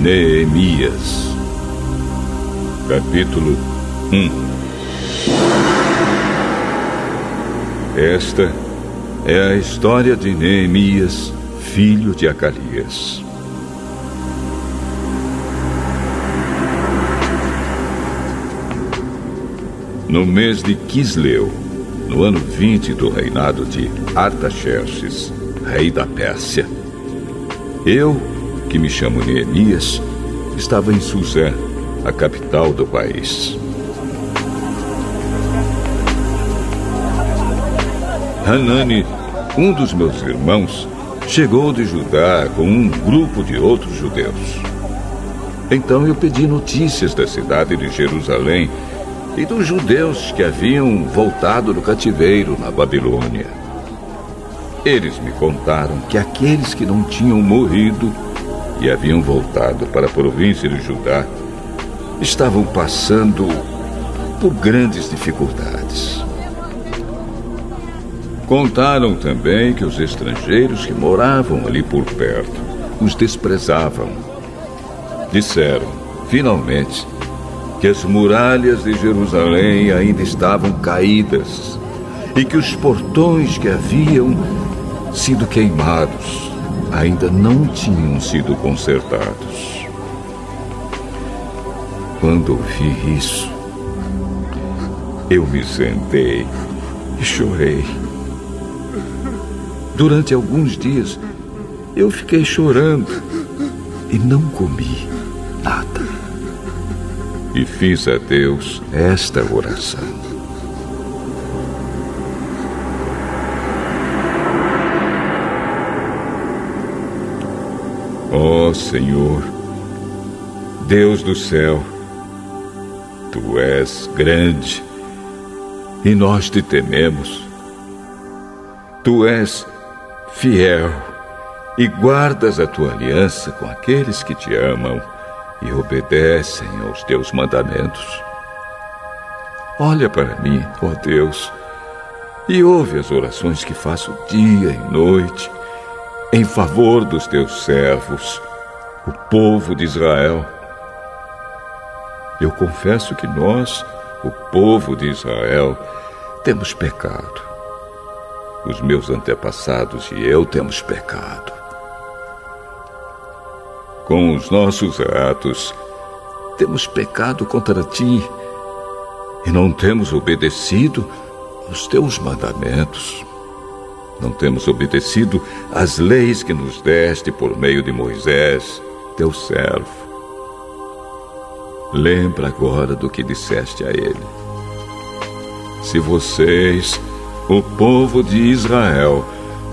Neemias. Capítulo 1. Esta é a história de Neemias, filho de Acalias. No mês de Quisleu, no ano 20 do reinado de Artaxerxes, rei da Pérsia, eu, que me chamo Neemias, estava em Suzã, a capital do país. Hanani, um dos meus irmãos, chegou de Judá com um grupo de outros judeus. Então eu pedi notícias da cidade de Jerusalém e dos judeus que haviam voltado do cativeiro na Babilônia. Eles me contaram que aqueles que não tinham morrido e haviam voltado para a província de Judá estavam passando por grandes dificuldades. Contaram também que os estrangeiros que moravam ali por perto os desprezavam. Disseram, finalmente, que as muralhas de Jerusalém ainda estavam caídas e que os portões que haviam sido queimados ainda não tinham sido consertados. Quando ouvi isso, eu me sentei e chorei. Durante alguns dias, eu fiquei chorando e não comi nada. E fiz a Deus esta oração: Ó Senhor, Deus do céu, Tu és grande e nós te tememos. Tu és fiel e guardas a Tua aliança com aqueles que te amam e obedecem aos Teus mandamentos. Olha para mim, ó Deus, e ouve as orações que faço dia e noite em favor dos Teus servos, o povo de Israel. Eu confesso que nós, o povo de Israel, temos pecado. Os meus antepassados e eu temos pecado. Com os nossos atos, temos pecado contra Ti e não temos obedecido aos Teus mandamentos. Não temos obedecido às leis que nos deste por meio de Moisés, Teu servo. Lembra agora do que disseste a ele: se vocês, o povo de Israel,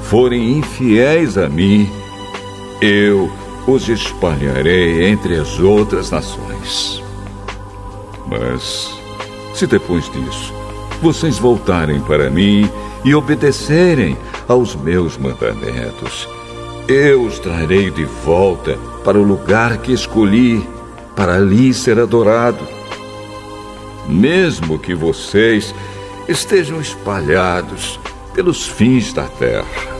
forem infiéis a mim, eu os espalharei entre as outras nações. Mas, se depois disso vocês voltarem para mim e obedecerem aos meus mandamentos, eu os trarei de volta para o lugar que escolhi, para ali ser adorado. Mesmo que vocês estejam espalhados pelos fins da terra.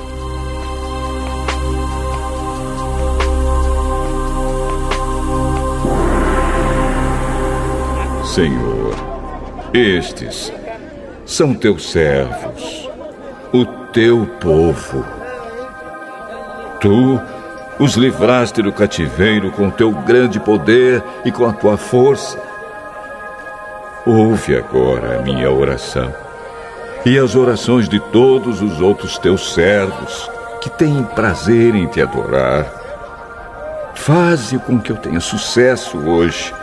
Senhor, estes são Teus servos, o Teu povo. Tu os livraste do cativeiro com Teu grande poder e com a Tua força. Ouve agora a minha oração e as orações de todos os outros Teus servos que têm prazer em Te adorar. Faze com que eu tenha sucesso hoje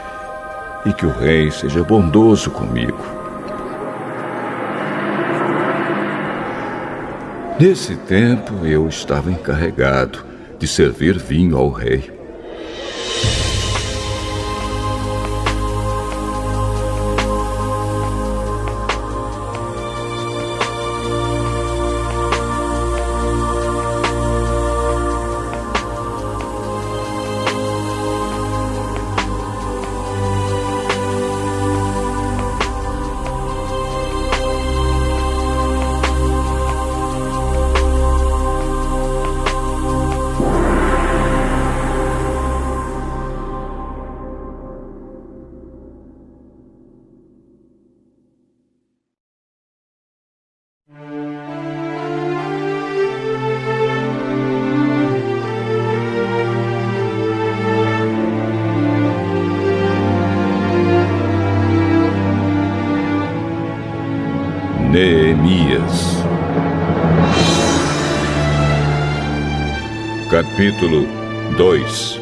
e que o Rei seja bondoso comigo. Nesse tempo, eu estava encarregado de servir vinho ao rei. Capítulo 2.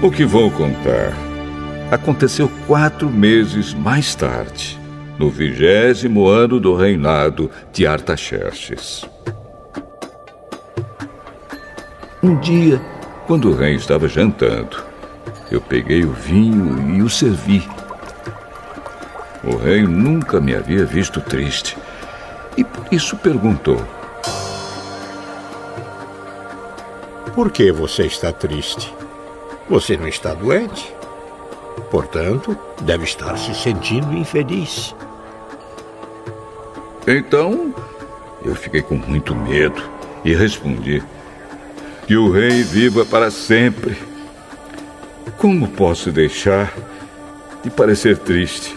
O que vou contar aconteceu 4 meses mais tarde, no 20º ano do reinado de Artaxerxes. Um dia, quando o rei estava jantando, eu peguei o vinho e o servi. O rei nunca me havia visto triste e por isso perguntou: Por que você está triste? Você não está doente. Portanto, deve estar se sentindo infeliz. Então, eu fiquei com muito medo e respondi: que o rei viva para sempre. Como posso deixar de parecer triste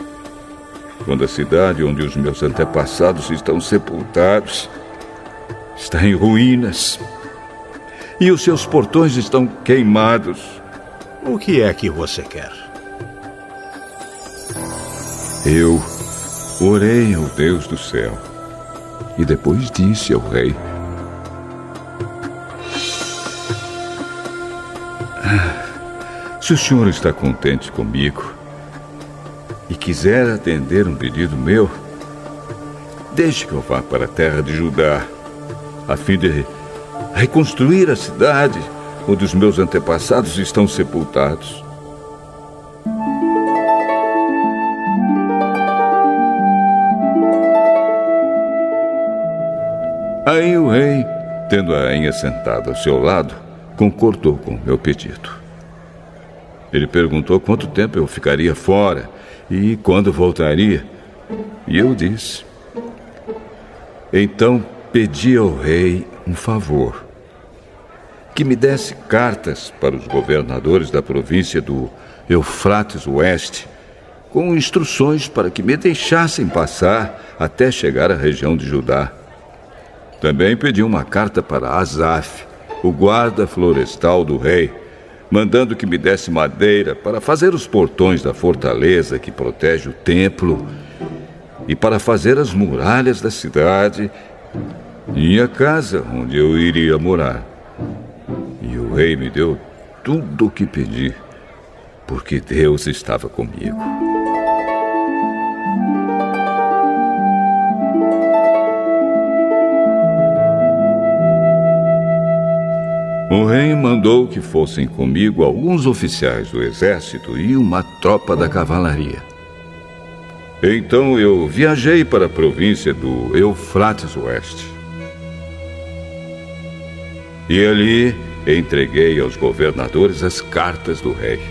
quando a cidade onde os meus antepassados estão sepultados está em ruínas e os seus portões estão queimados? O que é que você quer? Eu orei ao Deus do céu e depois disse ao rei: se o senhor está contente comigo e quiser atender um pedido meu, deixe que eu vá para a terra de Judá, a fim de reconstruir a cidade onde os meus antepassados estão sepultados. Aí o rei, tendo a rainha sentada ao seu lado, concordou com o meu pedido. Ele perguntou quanto tempo eu ficaria fora e quando voltaria. E eu disse. Então pedi ao rei um favor: que me desse cartas para os governadores da província do Eufrates Oeste, com instruções para que me deixassem passar até chegar à região de Judá. Também pedi uma carta para Asaf, o guarda florestal do rei, mandando que me desse madeira para fazer os portões da fortaleza que protege o templo e para fazer as muralhas da cidade e a casa onde eu iria morar. E o rei me deu tudo o que pedi, porque Deus estava comigo. O rei mandou que fossem comigo alguns oficiais do exército e uma tropa da cavalaria. Então eu viajei para a província do Eufrates Oeste. E ali entreguei aos governadores as cartas do rei.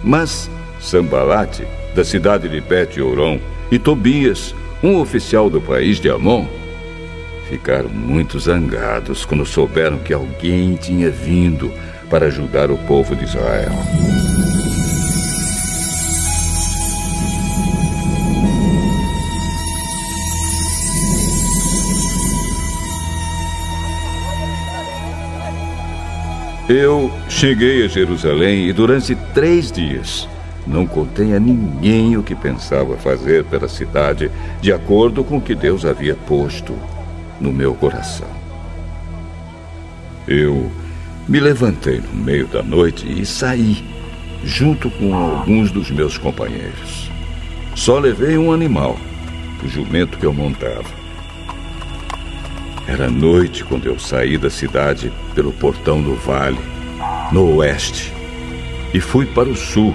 Mas Sambalate, da cidade de Bet-Horon, e Tobias, um oficial do país de Amon, ficaram muito zangados quando souberam que alguém tinha vindo para ajudar o povo de Israel. Eu cheguei a Jerusalém e durante 3 dias não contei a ninguém o que pensava fazer pela cidade, de acordo com o que Deus havia posto no meu coração. Eu me levantei no meio da noite e saí, junto com alguns dos meus companheiros. Só levei um animal, o jumento que eu montava. Era noite quando eu saí da cidade pelo portão do vale, no oeste, e fui para o sul,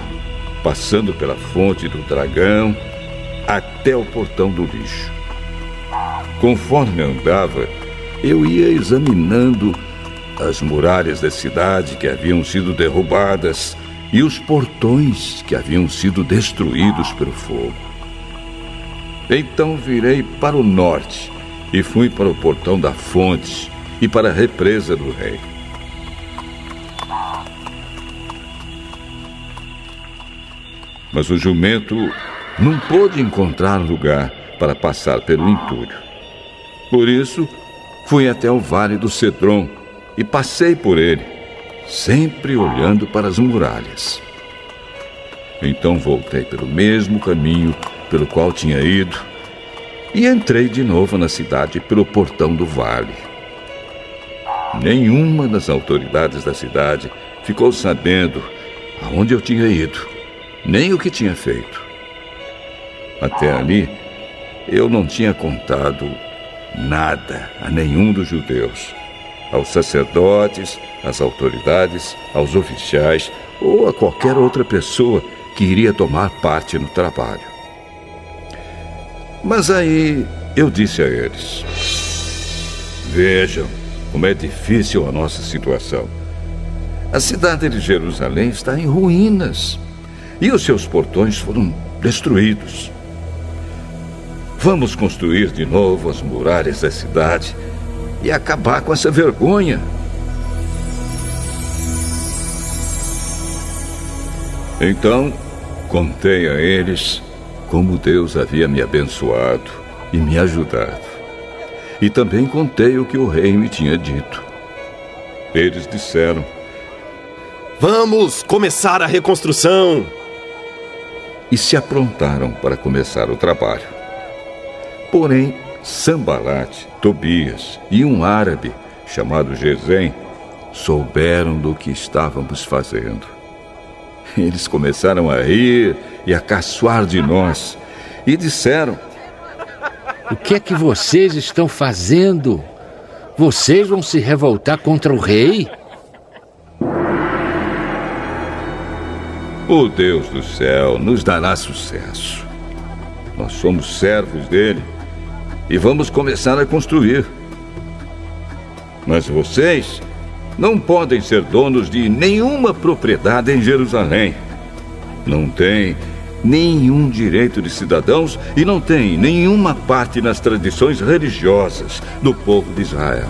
passando pela fonte do dragão até o portão do lixo. Conforme andava, eu ia examinando as muralhas da cidade que haviam sido derrubadas e os portões que haviam sido destruídos pelo fogo. Então virei para o norte e fui para o portão da fonte e para a represa do rei. Mas o jumento não pôde encontrar lugar para passar pelo entulho. Por isso, fui até o vale do Cedron e passei por ele, sempre olhando para as muralhas. Então voltei pelo mesmo caminho pelo qual tinha ido e entrei de novo na cidade pelo portão do vale. Nenhuma das autoridades da cidade ficou sabendo aonde eu tinha ido, nem o que tinha feito. Até ali, eu não tinha contado nada a nenhum dos judeus, aos sacerdotes, às autoridades, aos oficiais ou a qualquer outra pessoa que iria tomar parte no trabalho. Mas aí eu disse a eles: vejam como é difícil a nossa situação. A cidade de Jerusalém está em ruínas e os seus portões foram destruídos. Vamos construir de novo as muralhas da cidade e acabar com essa vergonha. Então, contei a eles como Deus havia me abençoado e me ajudado. E também contei o que o rei me tinha dito. Eles disseram: vamos começar a reconstrução! E se aprontaram para começar o trabalho. Porém, Sambalate, Tobias e um árabe chamado Gesem souberam do que estávamos fazendo. Eles começaram a rir e a caçoar de nós e disseram: o que é que vocês estão fazendo? Vocês vão se revoltar contra o rei? O Deus do céu nos dará sucesso. Nós somos servos dele e vamos começar a construir. Mas vocês não podem ser donos de nenhuma propriedade em Jerusalém. Não têm nenhum direito de cidadãos e não têm nenhuma parte nas tradições religiosas do povo de Israel.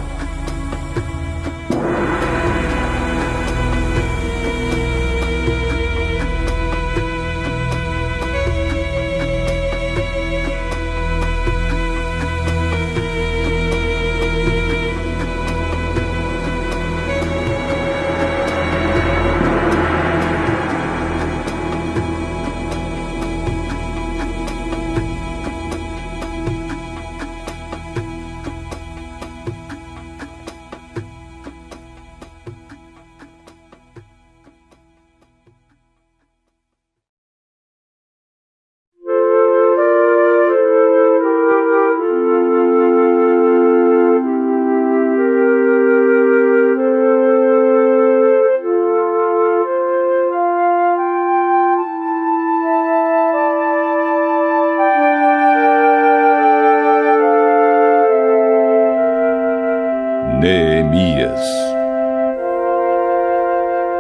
Neemias,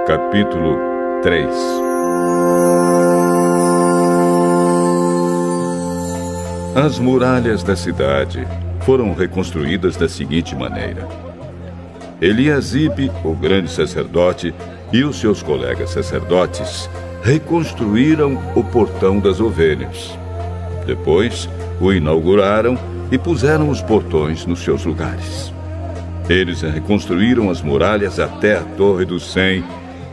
capítulo 3. As muralhas da cidade foram reconstruídas da seguinte maneira: Eliasibe, o grande sacerdote, e os seus colegas sacerdotes reconstruíram o portão das ovelhas. Depois, o inauguraram e puseram os portões nos seus lugares. Eles reconstruíram as muralhas até a Torre do Sem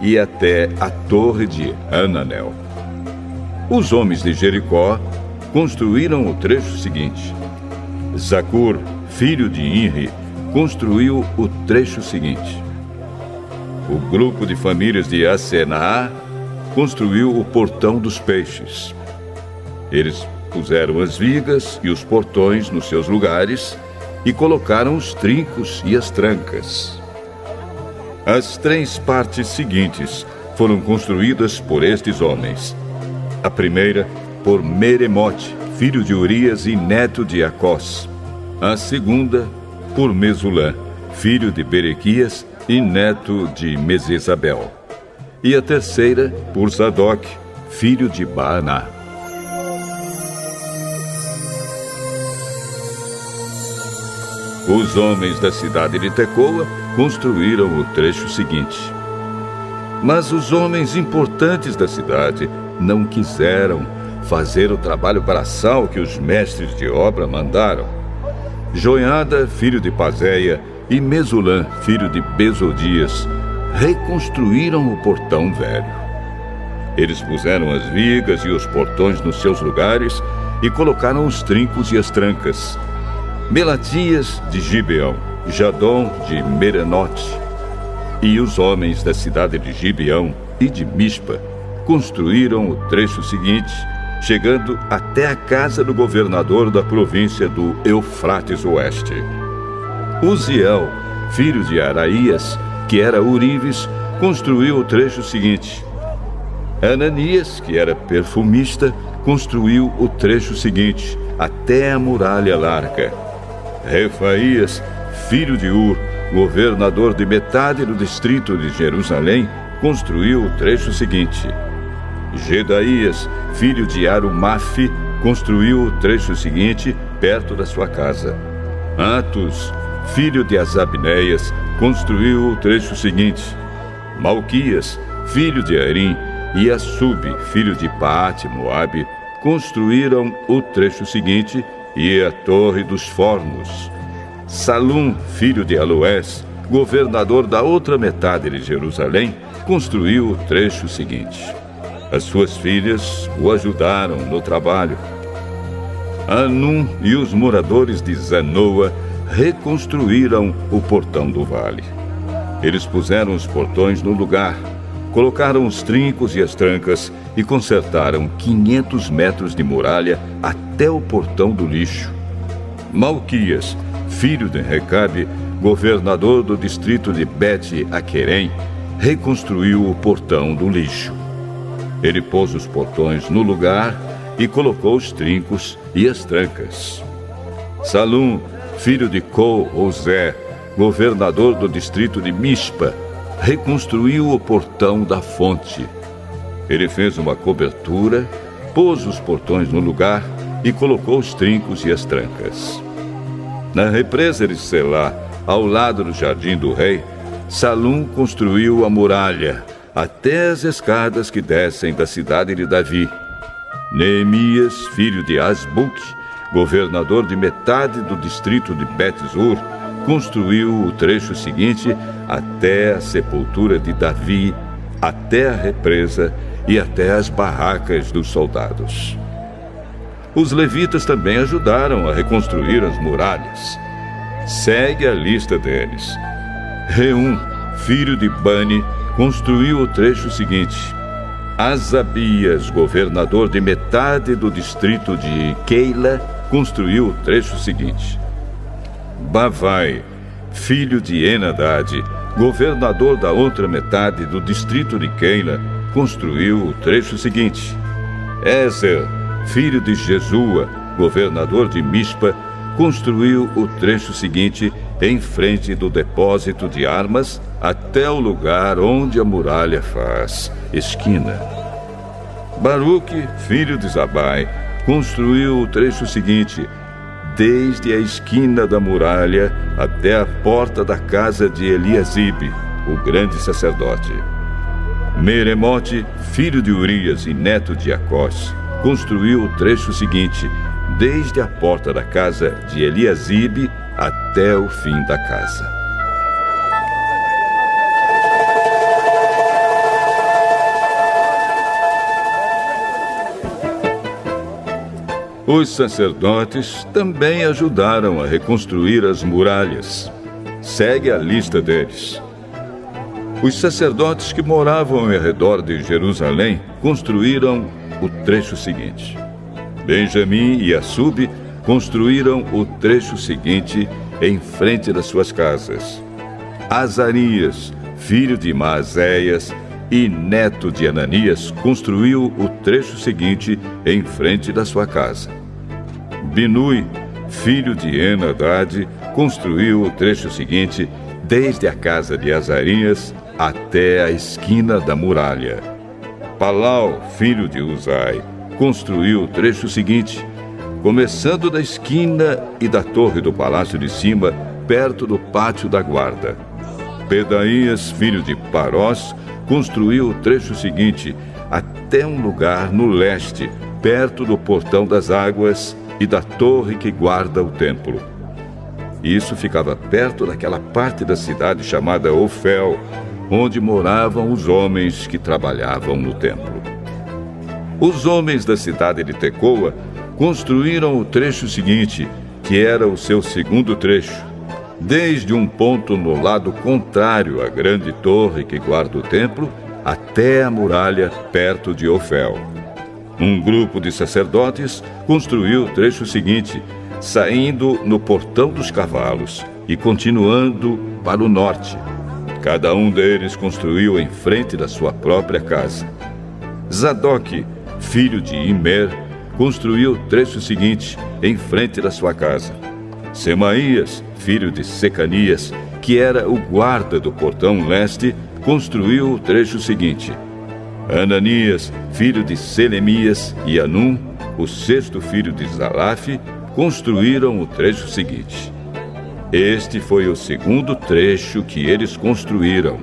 e até a Torre de Hananel. Os homens de Jericó construíram o trecho seguinte. Zacur, filho de Inri, construiu o trecho seguinte. O grupo de famílias de Asenaá construiu o Portão dos Peixes. Eles puseram as vigas e os portões nos seus lugares e colocaram os trincos e as trancas. As 3 partes seguintes foram construídas por estes homens. A primeira, por Meremote, filho de Urias e neto de Acós. A segunda, por Mesulã, filho de Berequias e neto de Mesesabel. E a terceira, por Zadok, filho de Baaná. Os homens da cidade de Tecoa construíram o trecho seguinte. Mas os homens importantes da cidade não quiseram fazer o trabalho braçal que os mestres de obra mandaram. Joiada, filho de Pazéia, e Mesulã, filho de Besodias, reconstruíram o portão velho. Eles puseram as vigas e os portões nos seus lugares e colocaram os trincos e as trancas. Melatias de Gibeão, Jadom de Merenote e os homens da cidade de Gibeão e de Mispa construíram o trecho seguinte, chegando até a casa do governador da província do Eufrates Oeste. Uziel, filho de Araías, que era Urives, construiu o trecho seguinte. Ananias, que era perfumista, construiu o trecho seguinte, até a muralha larga. Refaías, filho de Ur, governador de metade do distrito de Jerusalém, construiu o trecho seguinte. Gedaías, filho de Arumafe, construiu o trecho seguinte, perto da sua casa. Atos, filho de Azabneias, construiu o trecho seguinte. Malquias, filho de Arim, e Assub, filho de Paate-Moabe, construíram o trecho seguinte e a Torre dos Fornos. Salum, filho de Aloés, governador da outra metade de Jerusalém, construiu o trecho seguinte. As suas filhas o ajudaram no trabalho. Anum e os moradores de Zanoa reconstruíram o portão do vale. Eles puseram os portões no lugar, colocaram os trincos e as trancas e consertaram 500 metros de muralha até o portão do lixo. Malquias, filho de Recabe, governador do distrito de Bet-Aquerem, reconstruiu o portão do lixo. Ele pôs os portões no lugar e colocou os trincos e as trancas. Salum, filho de Co-Ozé, governador do distrito de Mispa, reconstruiu o portão da fonte. Ele fez uma cobertura, pôs os portões no lugar e colocou os trincos e as trancas. Na represa de Selá, ao lado do jardim do rei, Salum construiu a muralha, até as escadas que descem da cidade de Davi. Neemias, filho de Asbuque, governador de metade do distrito de Bet-Zur, construiu o trecho seguinte até a sepultura de Davi, até a represa e até as barracas dos soldados. Os levitas também ajudaram a reconstruir as muralhas. Segue a lista deles. Reum, filho de Bani, construiu o trecho seguinte. Asabias, governador de metade do distrito de Keila, construiu o trecho seguinte. Bavai, filho de Enadade, governador da outra metade do distrito de Keila, construiu o trecho seguinte. Ezer, filho de Jesua, governador de Mispa, construiu o trecho seguinte em frente do depósito de armas até o lugar onde a muralha faz esquina. Baruque, filho de Zabai, construiu o trecho seguinte, desde a esquina da muralha até a porta da casa de Eliasibe, o grande sacerdote. Meremote, filho de Urias e neto de Acós, construiu o trecho seguinte, desde a porta da casa de Eliasibe até o fim da casa. Os sacerdotes também ajudaram a reconstruir as muralhas. Segue a lista deles. Os sacerdotes que moravam ao redor de Jerusalém construíram o trecho seguinte. Benjamim e Assub construíram o trecho seguinte em frente das suas casas. Azarias, filho de Maazéias e neto de Ananias, construiu o trecho seguinte em frente da sua casa. Binui, filho de Enadade, construiu o trecho seguinte desde a casa de Azarias até a esquina da muralha. Palau, filho de Uzai, construiu o trecho seguinte, começando da esquina e da torre do palácio de cima, perto do pátio da guarda. Pedaías, filho de Parós, construiu o trecho seguinte, até um lugar no leste, perto do portão das águas e da torre que guarda o templo. Isso ficava perto daquela parte da cidade chamada Ofel, onde moravam os homens que trabalhavam no templo. Os homens da cidade de Tecoa construíram o trecho seguinte, que era o seu segundo trecho, desde um ponto no lado contrário à grande torre que guarda o templo, até a muralha perto de Ofel. Um grupo de sacerdotes construiu o trecho seguinte, saindo no Portão dos Cavalos e continuando para o norte. Cada um deles construiu em frente da sua própria casa. Zadok, filho de Imer, construiu o trecho seguinte, em frente da sua casa. Semaías, filho de Secanias, que era o guarda do portão leste, construiu o trecho seguinte. Ananias, filho de Selemias, e Anum, o sexto filho de Zalaf, construíram o trecho seguinte. Este foi o segundo trecho que eles construíram.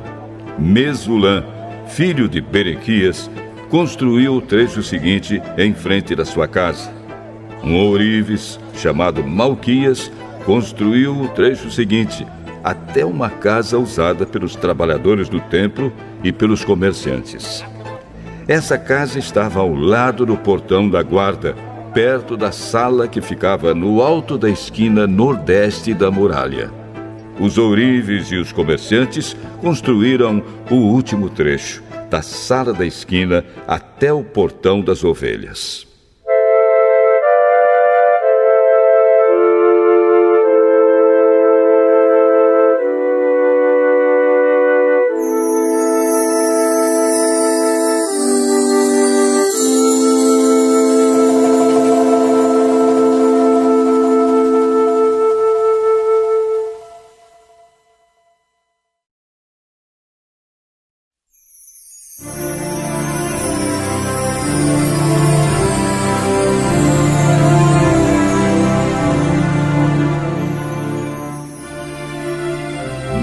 Mesulã, filho de Berequias, construiu o trecho seguinte em frente da sua casa. Um ourives, chamado Malquias, construiu o trecho seguinte, até uma casa usada pelos trabalhadores do templo e pelos comerciantes. Essa casa estava ao lado do portão da guarda, perto da sala que ficava no alto da esquina nordeste da muralha. Os ourives e os comerciantes construíram o último trecho, da sala da esquina até o portão das ovelhas.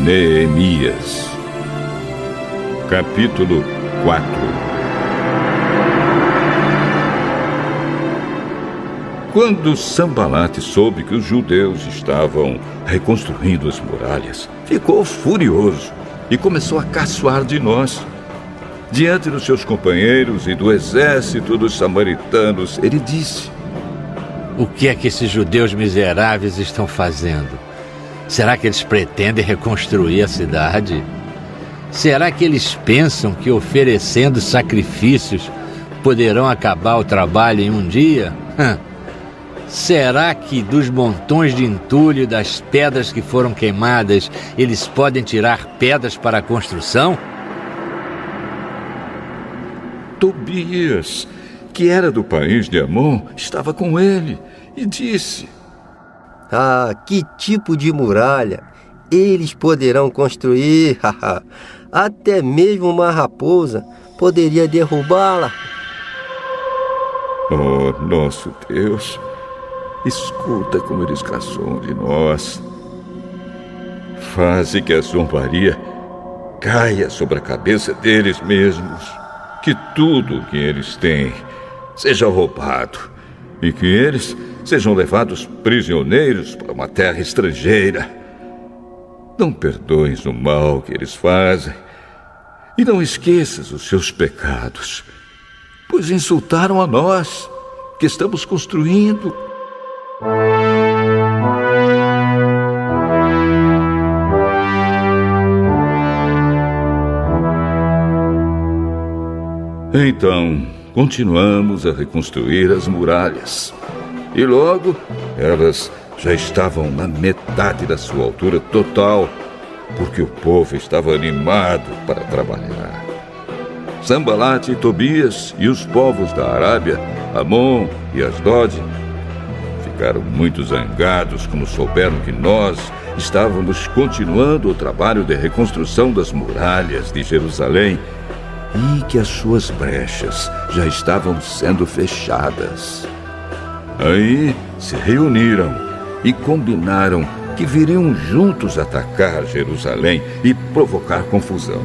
Neemias, capítulo 4. Quando Sambalate soube que os judeus estavam reconstruindo as muralhas, ficou furioso e começou a caçoar de nós. Diante dos seus companheiros e do exército dos samaritanos, ele disse: O que é que esses judeus miseráveis estão fazendo? Será que eles pretendem reconstruir a cidade? Será que eles pensam que oferecendo sacrifícios poderão acabar o trabalho em um dia? Será que dos montões de entulho e das pedras que foram queimadas, eles podem tirar pedras para a construção? Tobias, que era do país de Amon, estava com ele e disse: Ah, que tipo de muralha eles poderão construir? Até mesmo uma raposa poderia derrubá-la. Oh, nosso Deus, escuta como eles caçam de nós. Faze que a zombaria caia sobre a cabeça deles mesmos. Que tudo que eles têm seja roubado e que eles sejam levados prisioneiros para uma terra estrangeira. Não perdoes o mal que eles fazem e não esqueças os seus pecados, pois insultaram a nós que estamos construindo. Então, continuamos a reconstruir as muralhas. E logo, elas já estavam na metade da sua altura total, porque o povo estava animado para trabalhar. Sambalate e Tobias e os povos da Arábia, Amon e Asdod, ficaram muito zangados quando souberam que nós estávamos continuando o trabalho de reconstrução das muralhas de Jerusalém e que as suas brechas já estavam sendo fechadas. Aí se reuniram e combinaram que viriam juntos atacar Jerusalém e provocar confusão.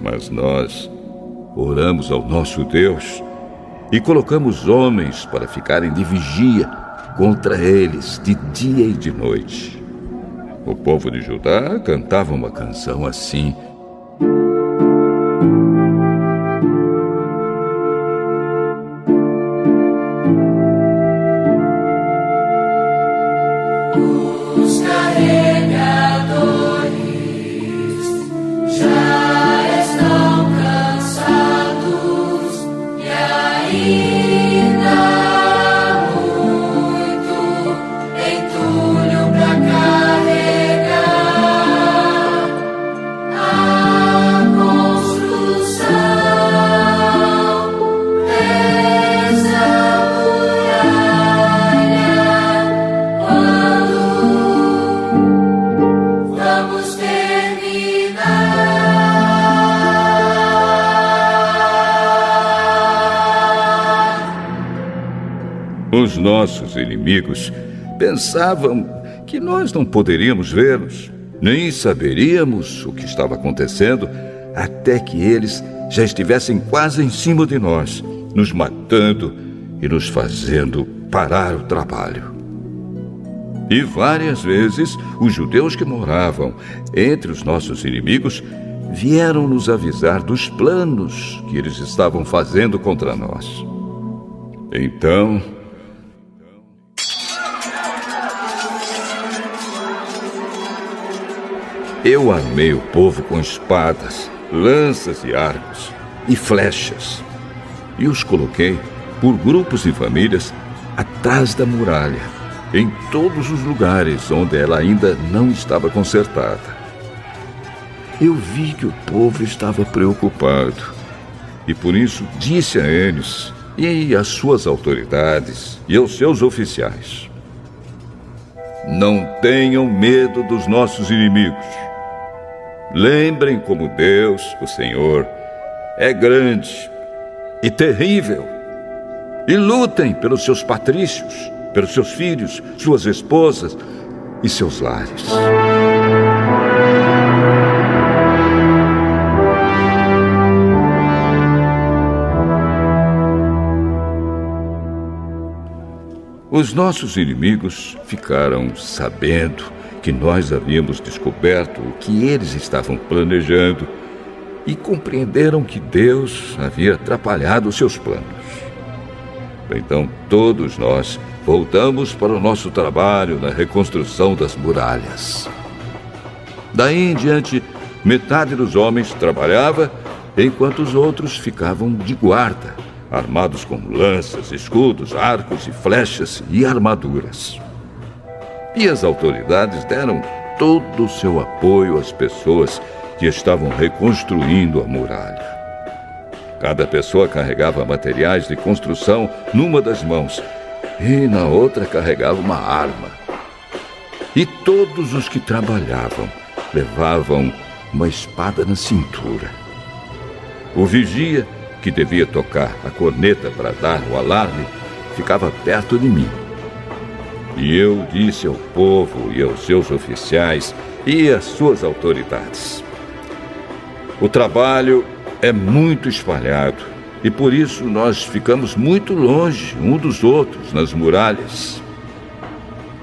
Mas nós oramos ao nosso Deus e colocamos homens para ficarem de vigia contra eles de dia e de noite. O povo de Judá cantava uma canção assim: Os carregadores já estão cansados e ainda há muito entulho para carregar. A construção dessa muralha, quando vamos terminar. Os nossos inimigos pensavam que nós não poderíamos vê-los, nem saberíamos o que estava acontecendo até que eles já estivessem quase em cima de nós, nos matando e nos fazendo parar o trabalho. E várias vezes os judeus que moravam entre os nossos inimigos vieram nos avisar dos planos que eles estavam fazendo contra nós. Então, eu armei o povo com espadas, lanças e arcos e flechas, e os coloquei por grupos e famílias atrás da muralha, em todos os lugares onde ela ainda não estava consertada. Eu vi que o povo estava preocupado, e por isso disse a eles e às suas autoridades e aos seus oficiais: não tenham medo dos nossos inimigos. Lembrem como Deus, o Senhor, é grande e terrível. E lutem pelos seus patrícios, pelos seus filhos, suas esposas e seus lares. Os nossos inimigos ficaram sabendo que nós havíamos descoberto o que eles estavam planejando e compreenderam que Deus havia atrapalhado os seus planos. Então todos nós voltamos para o nosso trabalho na reconstrução das muralhas. Daí em diante, metade dos homens trabalhava, enquanto os outros ficavam de guarda, armados com lanças, escudos, arcos e flechas e armaduras. E as autoridades deram todo o seu apoio às pessoas que estavam reconstruindo a muralha. Cada pessoa carregava materiais de construção numa das mãos e na outra carregava uma arma. E todos os que trabalhavam levavam uma espada na cintura. O vigia, que devia tocar a corneta para dar o alarme, ficava perto de mim. E eu disse ao povo e aos seus oficiais e às suas autoridades: o trabalho é muito espalhado e por isso nós ficamos muito longe um dos outros nas muralhas.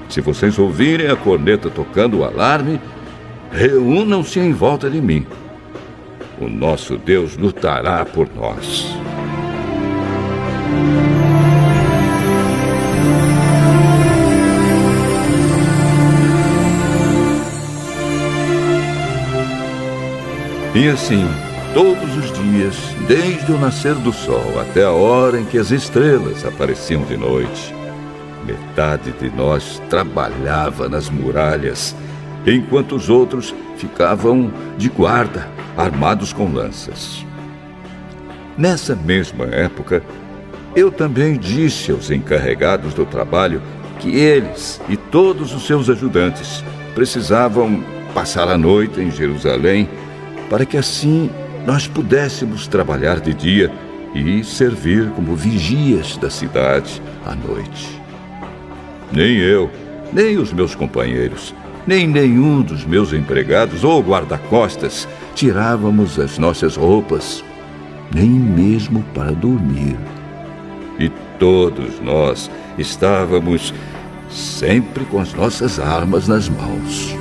Se vocês ouvirem a corneta tocando o alarme, reúnam-se em volta de mim. O nosso Deus lutará por nós. E assim, todos os dias, desde o nascer do sol até a hora em que as estrelas apareciam de noite, metade de nós trabalhava nas muralhas, enquanto os outros ficavam de guarda, armados com lanças. Nessa mesma época, eu também disse aos encarregados do trabalho que eles e todos os seus ajudantes precisavam passar a noite em Jerusalém para que assim nós pudéssemos trabalhar de dia e servir como vigias da cidade à noite. Nem eu, nem os meus companheiros, nem nenhum dos meus empregados ou guarda-costas tirávamos as nossas roupas, nem mesmo para dormir. E todos nós estávamos sempre com as nossas armas nas mãos.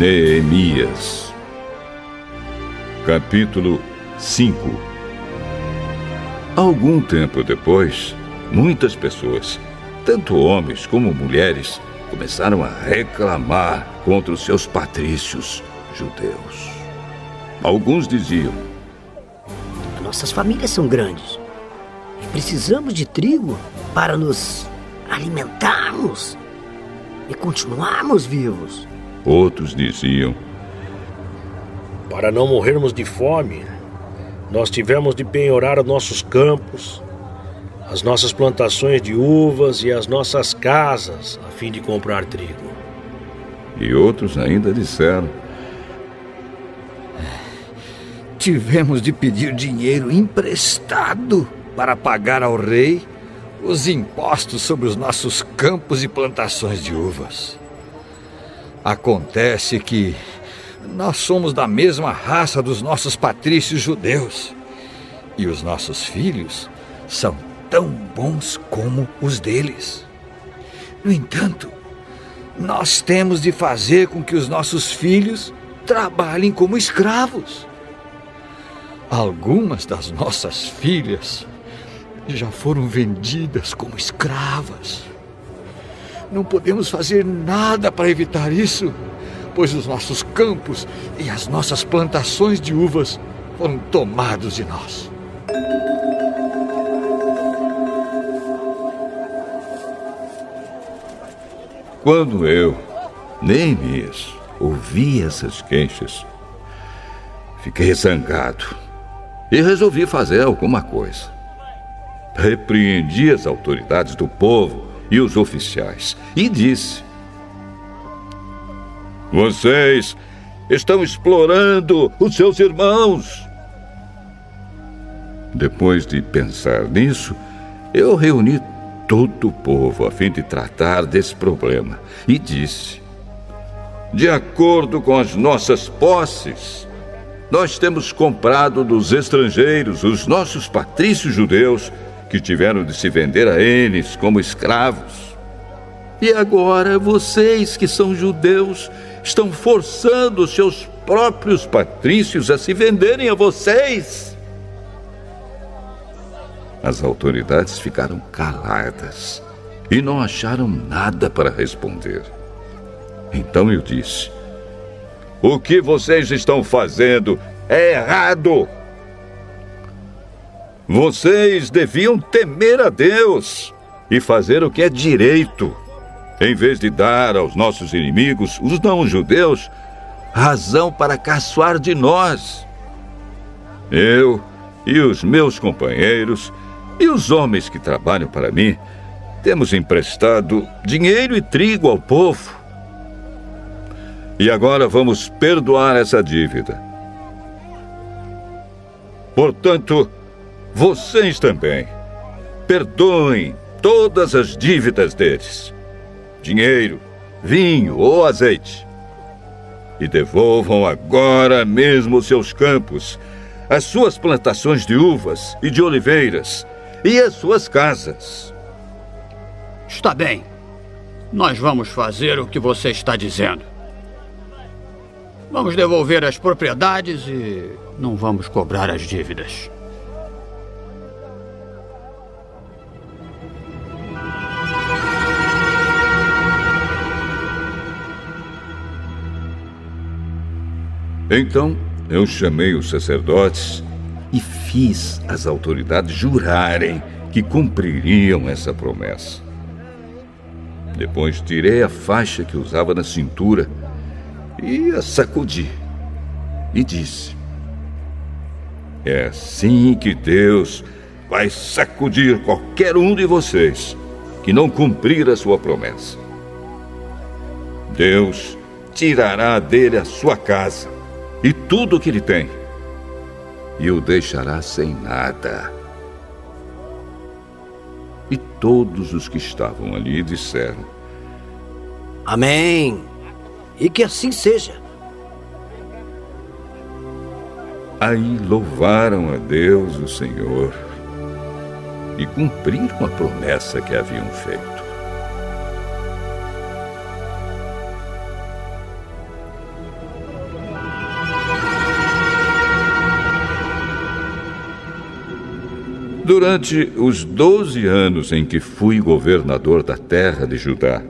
Neemias. Capítulo 5. Algum tempo depois, muitas pessoas, tanto homens como mulheres, começaram a reclamar contra os seus patrícios judeus. Alguns diziam: nossas famílias são grandes e precisamos de trigo para nos alimentarmos e continuarmos vivos. Outros diziam: para não morrermos de fome, nós tivemos de penhorar nossos campos, as nossas plantações de uvas e as nossas casas, a fim de comprar trigo. E outros ainda disseram: tivemos de pedir dinheiro emprestado para pagar ao rei os impostos sobre os nossos campos e plantações de uvas. Acontece que nós somos da mesma raça dos nossos patrícios judeus, e os nossos filhos são tão bons como os deles. No entanto, nós temos de fazer com que os nossos filhos trabalhem como escravos. Algumas das nossas filhas já foram vendidas como escravas. Não podemos fazer nada para evitar isso, pois os nossos campos e as nossas plantações de uvas foram tomados de nós. Quando eu, Neemias, ouvi essas queixas, fiquei zangado e resolvi fazer alguma coisa. Repreendi as autoridades do povo e os oficiais e disse: vocês estão explorando os seus irmãos. Depois de pensar nisso, eu reuni todo o povo a fim de tratar desse problema e disse: de acordo com as nossas posses, nós temos comprado dos estrangeiros os nossos patrícios judeus que tiveram de se vender a eles como escravos. E agora vocês, que são judeus, estão forçando os seus próprios patrícios a se venderem a vocês. As autoridades ficaram caladas e não acharam nada para responder. Então eu disse: o que vocês estão fazendo é errado. Vocês deviam temer a Deus e fazer o que é direito, em vez de dar aos nossos inimigos, os não-judeus, razão para caçoar de nós. Eu e os meus companheiros e os homens que trabalham para mim temos emprestado dinheiro e trigo ao povo. E agora vamos perdoar essa dívida. Portanto, vocês também perdoem todas as dívidas deles, dinheiro, vinho ou azeite, e devolvam agora mesmo os seus campos, as suas plantações de uvas e de oliveiras e as suas casas. Está bem. Nós vamos fazer o que você está dizendo. Vamos devolver as propriedades e não vamos cobrar as dívidas. Então eu chamei os sacerdotes e fiz as autoridades jurarem que cumpririam essa promessa. Depois tirei a faixa que usava na cintura e a sacudi e disse: é assim que Deus vai sacudir qualquer um de vocês que não cumprir a sua promessa. Deus tirará dele a sua casa e tudo o que ele tem, e o deixará sem nada. E todos os que estavam ali disseram: Amém. E que assim seja. Aí louvaram a Deus, o Senhor, e cumpriram a promessa que haviam feito. Durante os 12 anos em que fui governador da terra de Judá,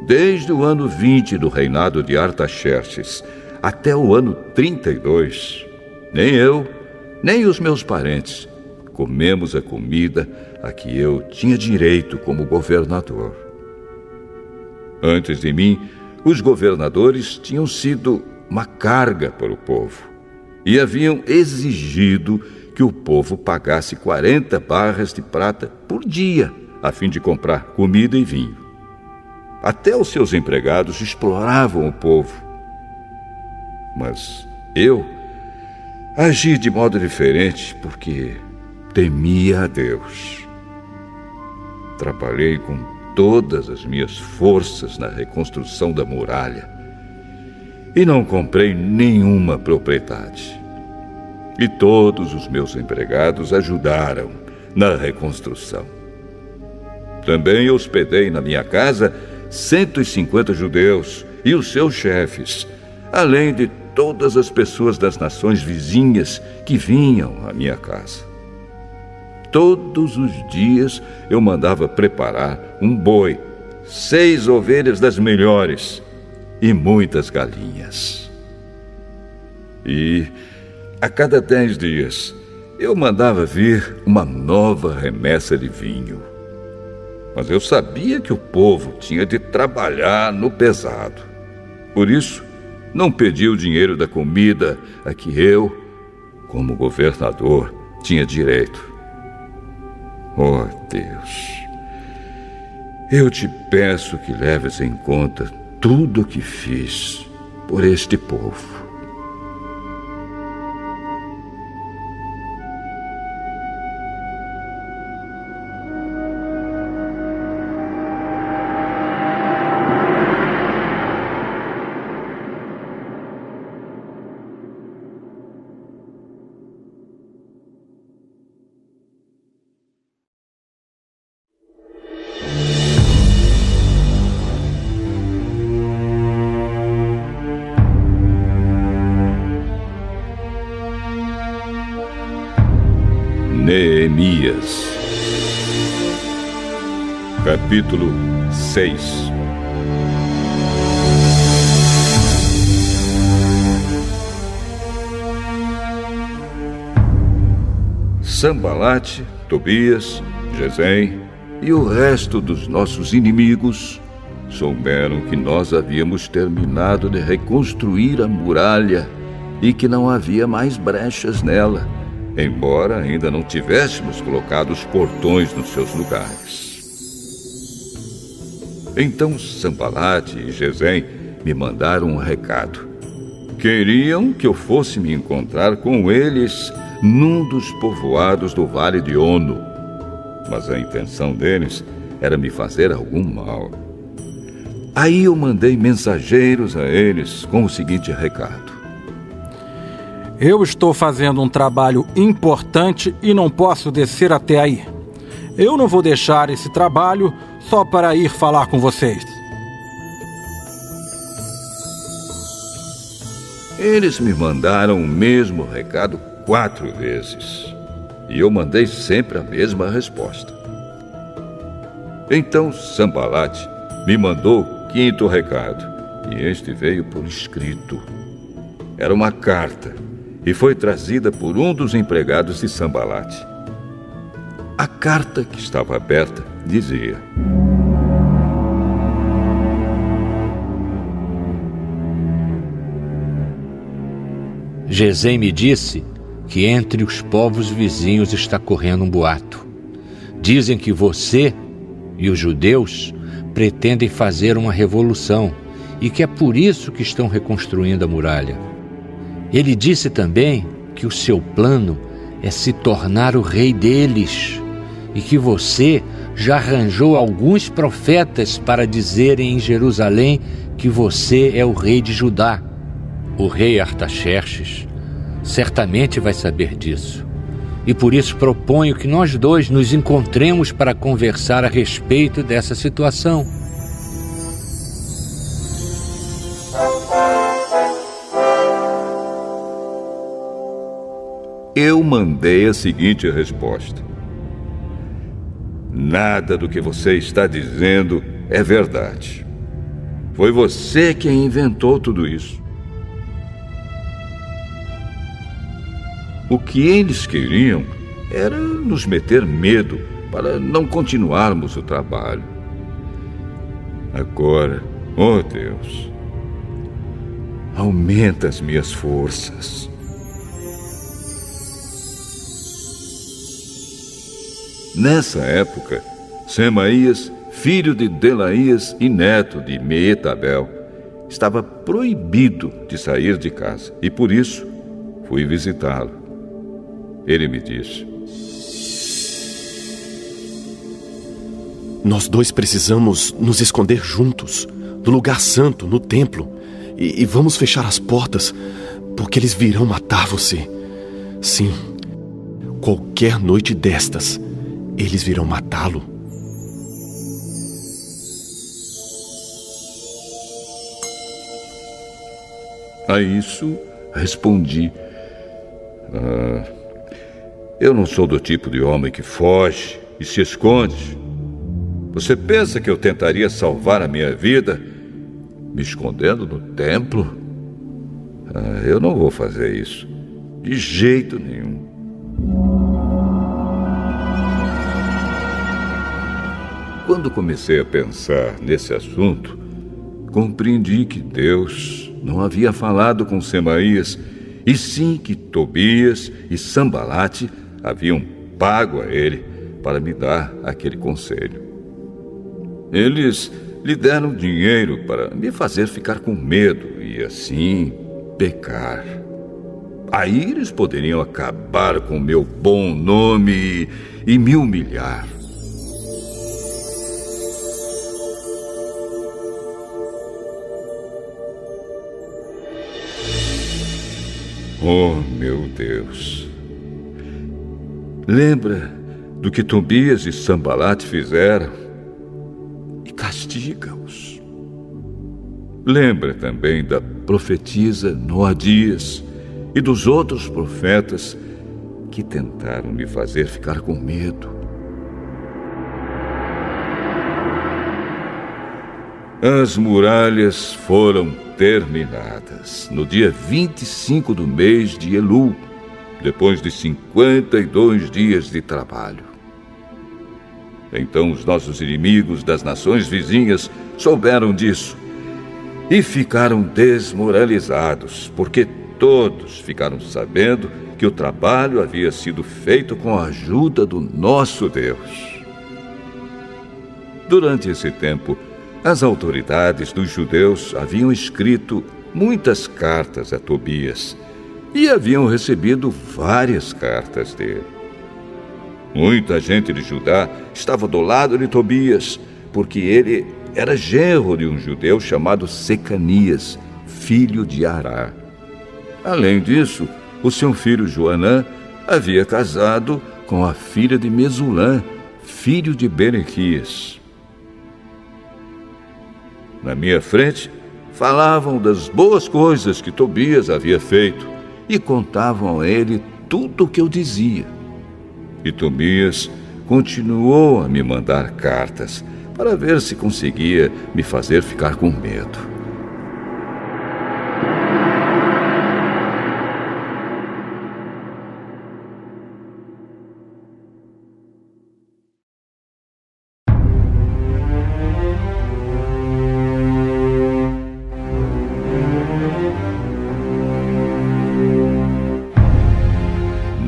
desde o ano 20 do reinado de Artaxerxes até o ano 32, nem eu, nem os meus parentes comemos a comida a que eu tinha direito como governador. Antes de mim, os governadores tinham sido uma carga para o povo e haviam exigido que o povo pagasse 40 barras de prata por dia, a fim de comprar comida e vinho. Até os seus empregados exploravam o povo. Mas eu agi de modo diferente porque temia a Deus. Trabalhei com todas as minhas forças na reconstrução da muralha e não comprei nenhuma propriedade. E todos os meus empregados ajudaram na reconstrução. Também hospedei na minha casa 150 judeus e os seus chefes, além de todas as pessoas das nações vizinhas que vinham à minha casa. Todos os dias eu mandava preparar um boi, 6 ovelhas das melhores e muitas galinhas. E a cada 10 dias eu mandava vir uma nova remessa de vinho. Mas eu sabia que o povo tinha de trabalhar no pesado. Por isso, não pedi o dinheiro da comida a que eu, como governador, tinha direito. Oh, Deus, eu te peço que leves em conta tudo o que fiz por este povo. Neemias, capítulo 6. Sambalate, Tobias, Gesem e o resto dos nossos inimigos souberam que nós havíamos terminado de reconstruir a muralha e que não havia mais brechas nela, embora ainda não tivéssemos colocado os portões nos seus lugares. Então Sambalate e Gesem me mandaram um recado. Queriam que eu fosse me encontrar com eles num dos povoados do Vale de Ono, mas a intenção deles era me fazer algum mal. Aí eu mandei mensageiros a eles com o seguinte recado: eu estou fazendo um trabalho importante e não posso descer até aí. Eu não vou deixar esse trabalho só para ir falar com vocês. Eles me mandaram o mesmo recado 4 vezes. E eu mandei sempre a mesma resposta. Então Sambalate me mandou o 5º recado. E este veio por escrito. Era uma carta e foi trazida por um dos empregados de Sambalate. A carta, que estava aberta, dizia: Gesem me disse que entre os povos vizinhos está correndo um boato. Dizem que você e os judeus pretendem fazer uma revolução e que é por isso que estão reconstruindo a muralha. Ele disse também que o seu plano é se tornar o rei deles e que você já arranjou alguns profetas para dizerem em Jerusalém que você é o rei de Judá. O rei Artaxerxes certamente vai saber disso. E por isso proponho que nós dois nos encontremos para conversar a respeito dessa situação. Eu mandei a seguinte resposta: Nada do que você está dizendo é verdade. Foi você quem inventou tudo isso. O que eles queriam era nos meter medo para não continuarmos o trabalho. Agora, oh Deus, aumenta as minhas forças. Nessa época, Semaías, filho de Delaías e neto de Meetabel, estava proibido de sair de casa e por isso fui visitá-lo. Ele me disse: Nós dois precisamos nos esconder juntos, no lugar santo, no templo, e vamos fechar as portas, porque eles virão matar você. Sim, qualquer noite destas, eles virão matá-lo. A isso respondi: eu não sou do tipo de homem que foge e se esconde. Você pensa que eu tentaria salvar a minha vida me escondendo no templo? Eu não vou fazer isso, de jeito nenhum. Quando comecei a pensar nesse assunto, compreendi que Deus não havia falado com Semaías, e sim que Tobias e Sambalate haviam pago a ele para me dar aquele conselho. Eles lhe deram dinheiro para me fazer ficar com medo e assim pecar. Aí eles poderiam acabar com o meu bom nome e me humilhar. Oh, meu Deus! Lembra do que Tobias e Sambalate fizeram e castiga-os. Lembra também da profetisa Noadias e dos outros profetas que tentaram me fazer ficar com medo. As muralhas foram terminadas no dia 25 do mês de Elul, depois de 52 dias de trabalho. Então os nossos inimigos das nações vizinhas souberam disso e ficaram desmoralizados, porque todos ficaram sabendo que o trabalho havia sido feito com a ajuda do nosso Deus. Durante esse tempo, as autoridades dos judeus haviam escrito muitas cartas a Tobias e haviam recebido várias cartas dele. Muita gente de Judá estava do lado de Tobias, porque ele era genro de um judeu chamado Secanias, filho de Ará. Além disso, o seu filho Joanã havia casado com a filha de Mesulã, filho de Berequias. Na minha frente, falavam das boas coisas que Tobias havia feito e contavam a ele tudo o que eu dizia. E Tobias continuou a me mandar cartas para ver se conseguia me fazer ficar com medo.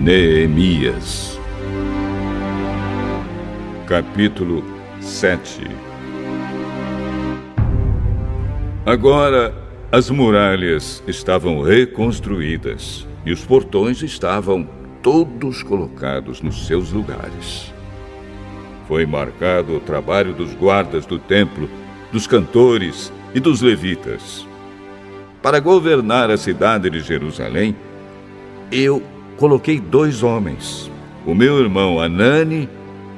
Neemias, capítulo 7. Agora as muralhas estavam reconstruídas e os portões estavam todos colocados nos seus lugares. Foi marcado o trabalho dos guardas do templo, dos cantores e dos levitas. Para governar a cidade de Jerusalém, eu coloquei 2 homens, o meu irmão Anani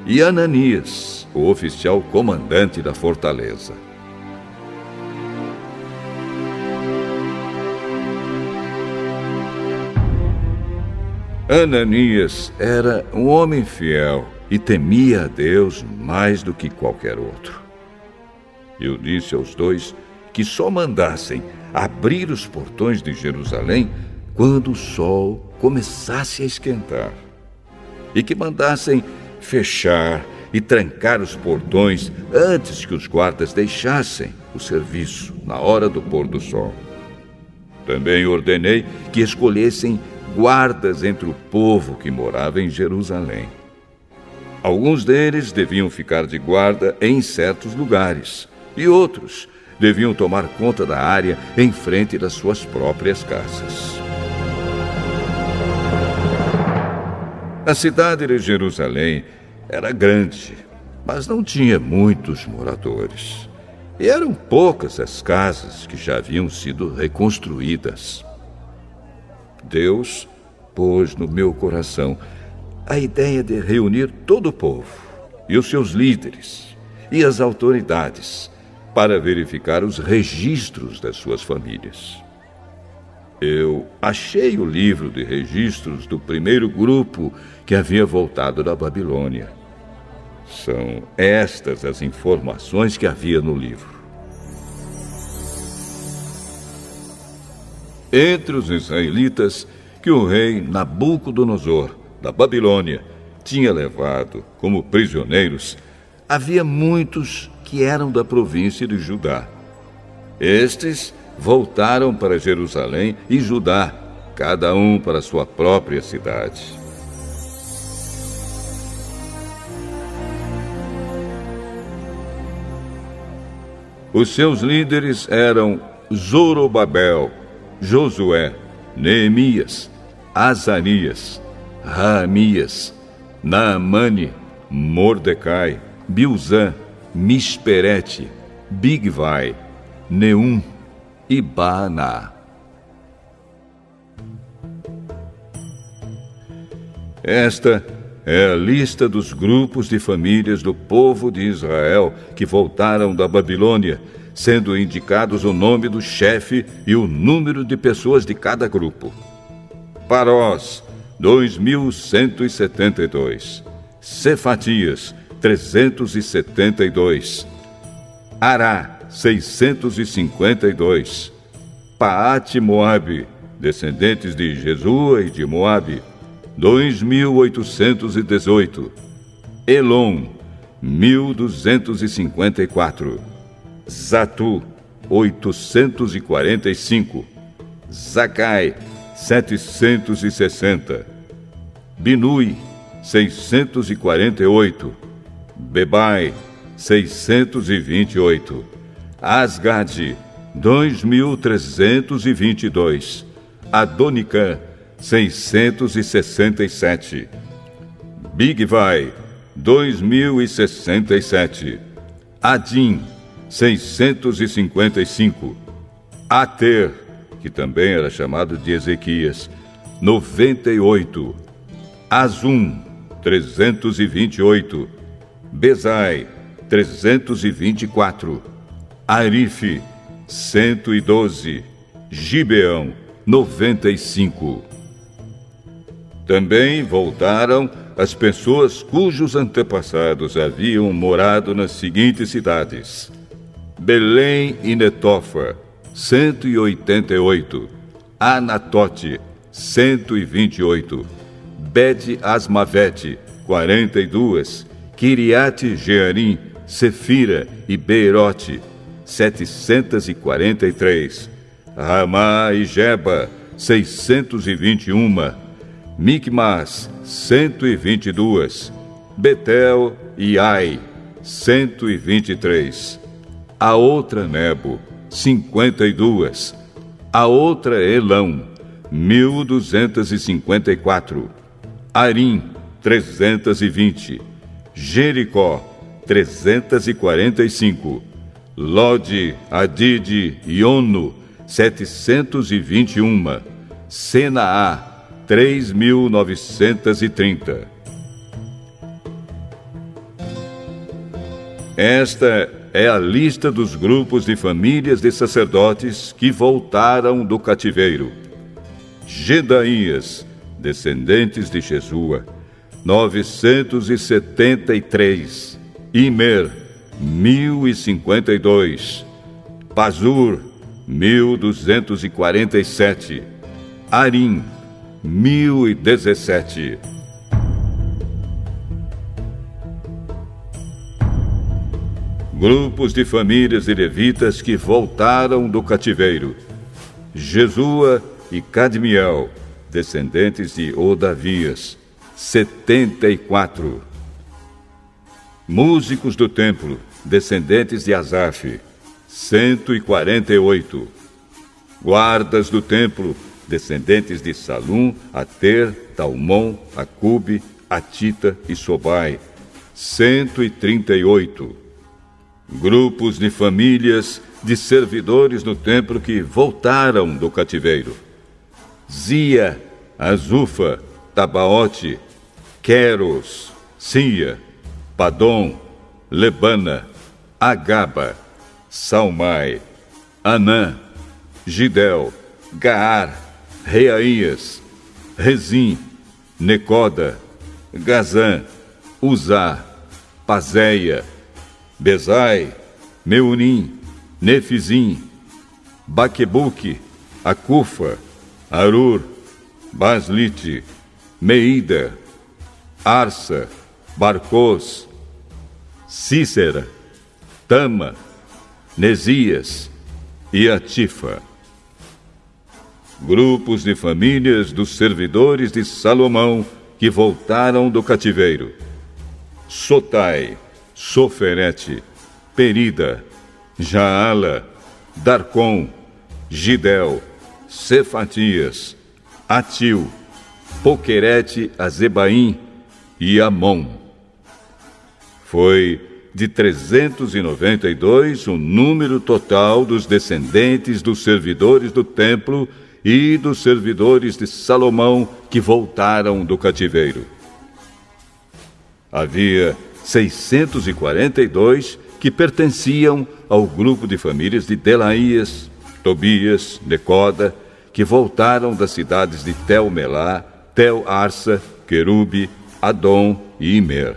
e Ananias, o oficial comandante da fortaleza. Ananias era um homem fiel e temia a Deus mais do que qualquer outro. Eu disse aos dois que só mandassem abrir os portões de Jerusalém quando o sol começasse a esquentar, e que mandassem fechar e trancar os portões antes que os guardas deixassem o serviço na hora do pôr do sol. Também ordenei que escolhessem guardas entre o povo que morava em Jerusalém. Alguns deles deviam ficar de guarda em certos lugares, e outros deviam tomar conta da área em frente das suas próprias casas. A cidade de Jerusalém era grande, mas não tinha muitos moradores. E eram poucas as casas que já haviam sido reconstruídas. Deus pôs no meu coração a ideia de reunir todo o povo, e os seus líderes, e as autoridades, para verificar os registros das suas famílias. Eu achei o livro de registros do primeiro grupo que havia voltado da Babilônia. São estas as informações que havia no livro. Entre os israelitas que o rei Nabucodonosor, da Babilônia, tinha levado como prisioneiros, havia muitos que eram da província de Judá. Estes voltaram para Jerusalém e Judá, cada um para sua própria cidade. Os seus líderes eram Zorobabel, Josué, Neemias, Azarias, Raamias, Naamane, Mordecai, Bilzã, Misperete, Bigvai, Neum e Baaná. Esta é a lista dos grupos de famílias do povo de Israel que voltaram da Babilônia, sendo indicados o nome do chefe e o número de pessoas de cada grupo. Parós, 2.172. Cefatias, 372. Ará, 652. Paate Moabe, descendentes de Jesua e de Moabe, 2.818. Elon, 1.254. Zatu, 845. Zacai, 760. Binui, 648. Bebai, 628. Asgade, 2.322. Adonicã, 667. Bigvai, 2.067. Adim, 655. Ater, que também era chamado de Ezequias, 98. Azum, 328. Bezai, 324. Arife, 112. Gibeão, 95. Também voltaram as pessoas cujos antepassados haviam morado nas seguintes cidades: Belém e Netofa, 188. Anatote, 128. Bet-Asmavete, 42. Kiriate Jearim, Sefira e Beirote, 743. Ramá e Geba, 621. Micmas, 122. Betel e Ai, 123. A outra Nebo, 52. A outra Elão, 1.254. Arim, 320. Jericó, 345. Lode, Adide e Ono, 721. Senaá, 3.930. Esta é a lista dos grupos de famílias de sacerdotes que voltaram do cativeiro. Gedaías, descendentes de Jesua, 973. Imer, 1052. Pazur, 1247. Arim, 1017. Grupos de famílias de levitas que voltaram do cativeiro: Jesua e Cadmiel, descendentes de Odavias, 74. Músicos do templo, descendentes de Asaf, 148. Guardas do templo, descendentes de Salum, Ater, Talmon, Acube, Atita e Sobai, 138. Grupos de famílias de servidores no templo que voltaram do cativeiro: Zia, Azufa, Tabaote, Queros, Sia, Padom, Lebana, Agaba, Salmai, Anã, Gidel, Gaar, Reaías, Rezim, Necoda, Gazã, Uzá, Pazéia, Bezai, Meunim, Nefizim, Baquebuque, Acufa, Arur, Baslite, Meida, Arsa, Barcos, Cícera, Tama, Nesias e Atifa. Grupos de famílias dos servidores de Salomão que voltaram do cativeiro: Sotai, Soferete, Perida, Jaala, Darcom, Gidel, Cefatias, Atil, Poquerete, Azebaim e Amon. Foi de 392 o número total dos descendentes dos servidores do templo e dos servidores de Salomão que voltaram do cativeiro. Havia 642 que pertenciam ao grupo de famílias de Delaías, Tobias, Necoda, que voltaram das cidades de Tel-Melá, Tel-Arsa, Querube, Adom e Imer.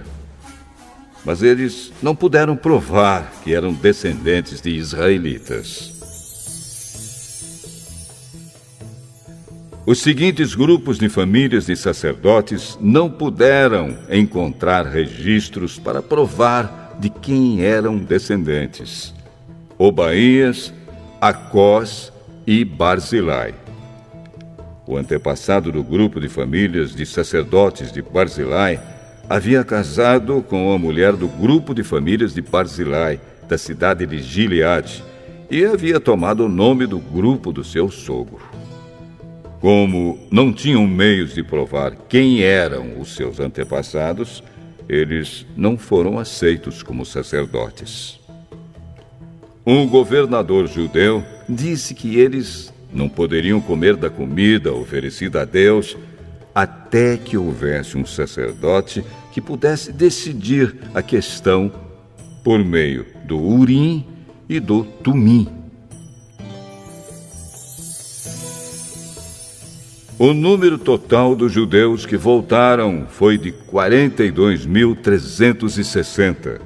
Mas eles não puderam provar que eram descendentes de israelitas. Os seguintes grupos de famílias de sacerdotes não puderam encontrar registros para provar de quem eram descendentes: Obaías, Acós e Barzilai. O antepassado do grupo de famílias de sacerdotes de Barzilai havia casado com a mulher do grupo de famílias de Barzilai, da cidade de Gileade, e havia tomado o nome do grupo do seu sogro. Como não tinham meios de provar quem eram os seus antepassados, eles não foram aceitos como sacerdotes. Um governador judeu disse que eles não poderiam comer da comida oferecida a Deus até que houvesse um sacerdote que pudesse decidir a questão por meio do Urim e do Tumim. O número total dos judeus que voltaram foi de 42.360.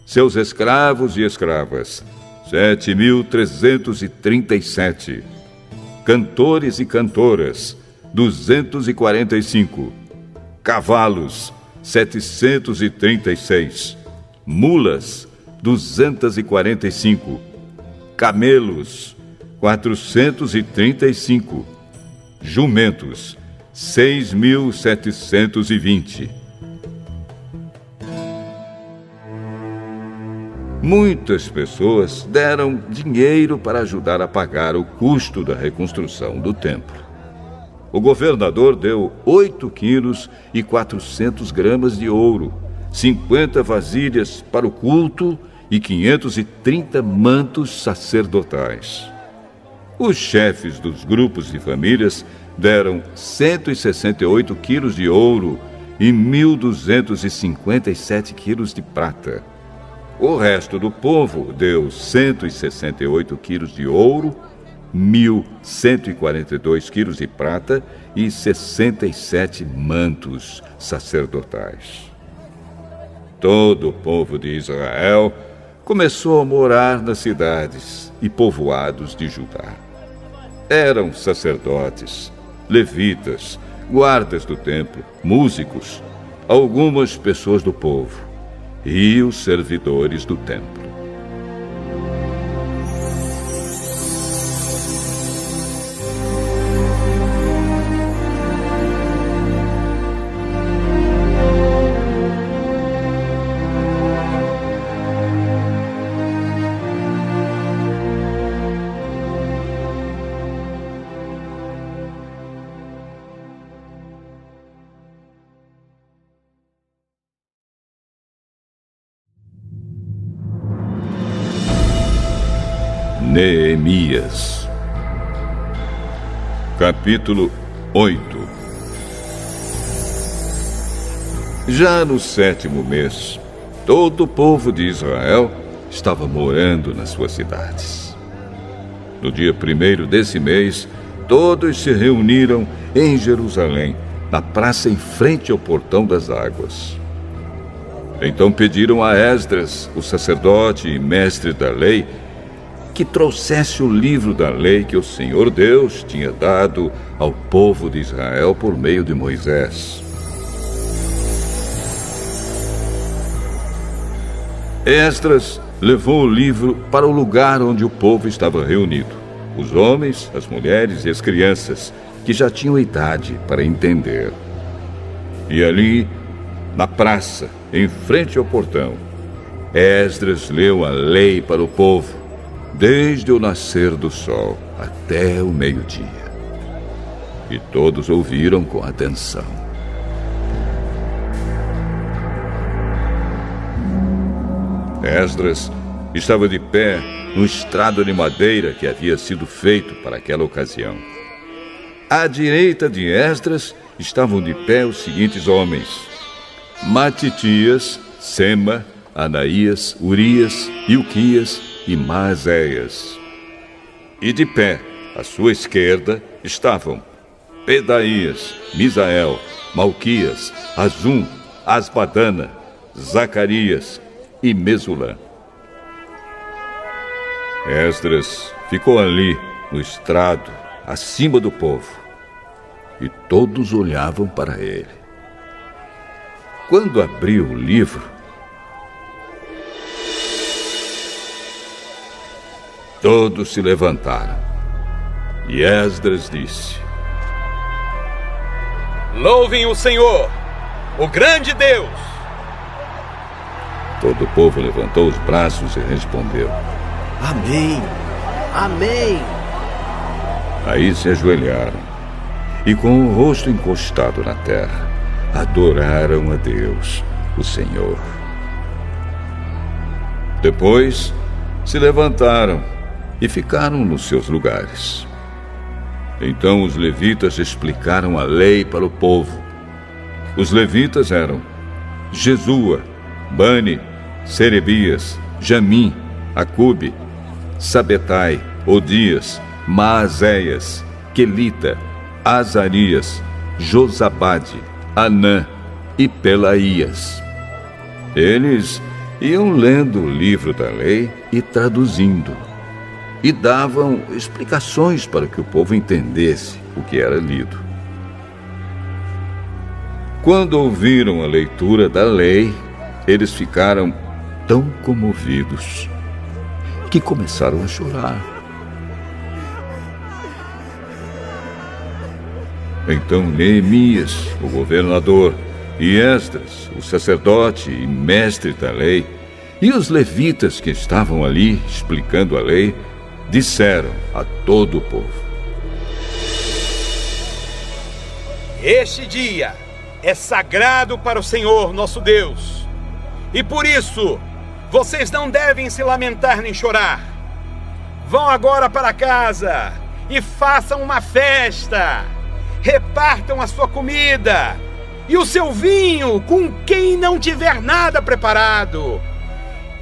Seus escravos e escravas, 7.337. Cantores e cantoras, 245. Cavalos, 736. Mulas, 245. Camelos, 435. Jumentos, 6.720. Muitas pessoas deram dinheiro para ajudar a pagar o custo da reconstrução do templo. O governador deu 8 quilos e 400 gramas de ouro, 50 vasilhas para o culto e 530 mantos sacerdotais. Os chefes dos grupos de famílias deram 168 quilos de ouro e 1.257 quilos de prata. O resto do povo deu 168 quilos de ouro, 1.142 quilos de prata e 67 mantos sacerdotais. Todo o povo de Israel começou a morar nas cidades e povoados de Judá. Eram sacerdotes, levitas, guardas do templo, músicos, algumas pessoas do povo e os servidores do templo. Neemias, capítulo 8. Já no 7º mês, todo o povo de Israel estava morando nas suas cidades. No dia 1º desse mês, todos se reuniram em Jerusalém, na praça em frente ao Portão das Águas. Então pediram a Esdras, o sacerdote e mestre da lei, que trouxesse o livro da lei que o Senhor Deus tinha dado ao povo de Israel por meio de Moisés. Esdras levou o livro para o lugar onde o povo estava reunido, os homens, as mulheres e as crianças, que já tinham idade para entender. E ali, na praça, em frente ao portão, Esdras leu a lei para o povo, desde o nascer do sol até o meio-dia. E todos ouviram com atenção. Esdras estava de pé no estrado de madeira que havia sido feito para aquela ocasião. À direita de Esdras estavam de pé os seguintes homens: Matitias, Sema, Anaías, Urias, Ilquias e Maazéias. E de pé, à sua esquerda, estavam Pedaías, Misael, Malquias, Azum, Asbadana, Zacarias e Mesulã. Esdras ficou ali, no estrado, acima do povo, e todos olhavam para ele. Quando abriu o livro, todos se levantaram. E Esdras disse: Louvem o Senhor, o grande Deus! Todo o povo levantou os braços e respondeu: Amém! Amém! Aí se ajoelharam e, com o rosto encostado na terra, adoraram a Deus, o Senhor. Depois se levantaram e ficaram nos seus lugares. Então os levitas explicaram a lei para o povo. Os levitas eram Jesua, Bani, Serebias, Jamim, Acube, Sabetai, Odias, Maazéias, Quelita, Azarias, Josabade, Anã e Pelaías. Eles iam lendo o livro da lei e traduzindo, e davam explicações para que o povo entendesse o que era lido. Quando ouviram a leitura da lei, eles ficaram tão comovidos que começaram a chorar. Então Neemias, o governador, e Esdras, o sacerdote e mestre da lei, e os levitas que estavam ali explicando a lei, disseram a todo o povo: Este dia é sagrado para o Senhor nosso Deus, e por isso vocês não devem se lamentar nem chorar. Vão agora para casa e façam uma festa. Repartam a sua comida e o seu vinho com quem não tiver nada preparado.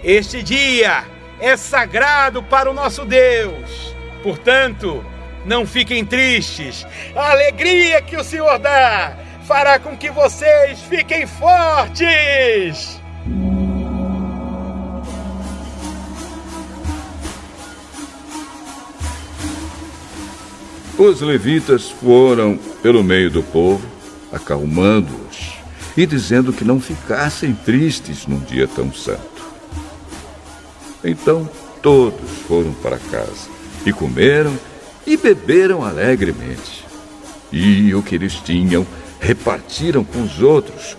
Este dia é sagrado para o nosso Deus. Portanto, não fiquem tristes. A alegria que o Senhor dá fará com que vocês fiquem fortes. Os levitas foram pelo meio do povo, acalmando-os e dizendo que não ficassem tristes num dia tão santo. Então todos foram para casa e comeram e beberam alegremente. E o que eles tinham repartiram com os outros,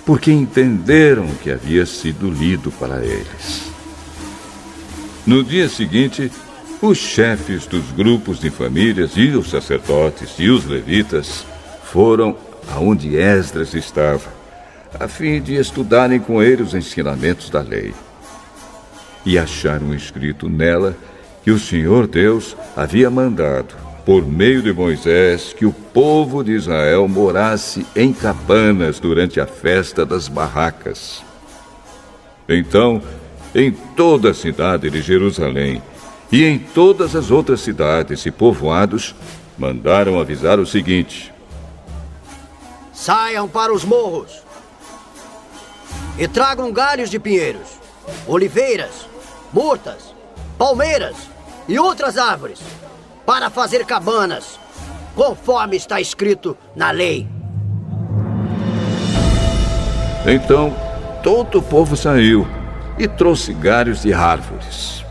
porque entenderam o que havia sido lido para eles. No dia seguinte, os chefes dos grupos de famílias e os sacerdotes e os levitas foram aonde Esdras estava, a fim de estudarem com ele os ensinamentos da lei. E acharam escrito nela que o Senhor Deus havia mandado, por meio de Moisés, que o povo de Israel morasse em cabanas durante a festa das barracas. Então, em toda a cidade de Jerusalém e em todas as outras cidades e povoados, mandaram avisar o seguinte: saiam para os morros e tragam galhos de pinheiros, oliveiras, murtas, palmeiras e outras árvores, para fazer cabanas, conforme está escrito na lei. Então, todo o povo saiu e trouxe galhos de árvores.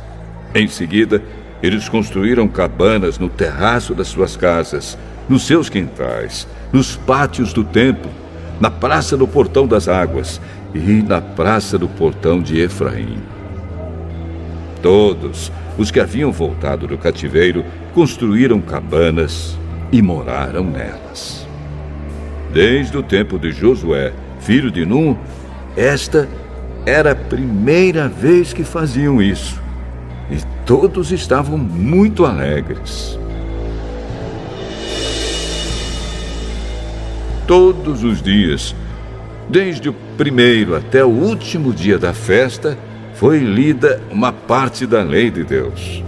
Em seguida, eles construíram cabanas no terraço das suas casas, nos seus quintais, nos pátios do templo, na praça do Portão das Águas e na praça do Portão de Efraim. Todos os que haviam voltado do cativeiro construíram cabanas e moraram nelas. Desde o tempo de Josué, filho de Num, esta era a primeira vez que faziam isso. E todos estavam muito alegres. Todos os dias, desde o primeiro até o último dia da festa, foi lida uma parte da lei de Deus.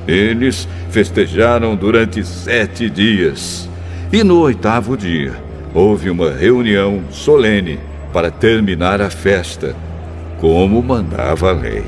Eles festejaram durante 7 dias. E no 8º dia, houve uma reunião solene para terminar a festa, como mandava a lei.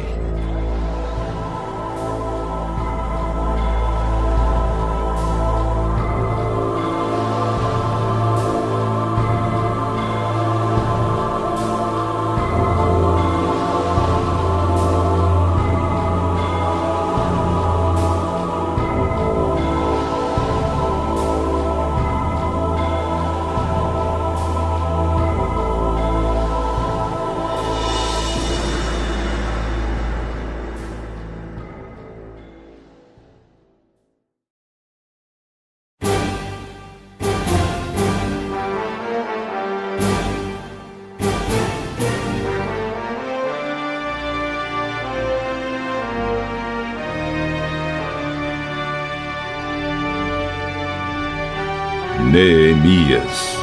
Neemias.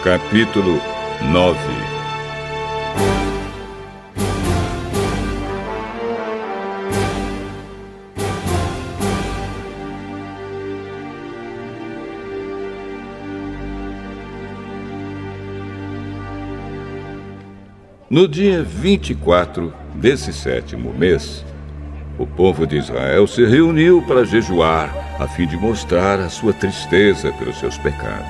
Capítulo 9. No dia 24 desse 7º mês, o povo de Israel se reuniu para jejuar, a fim de mostrar a sua tristeza pelos seus pecados.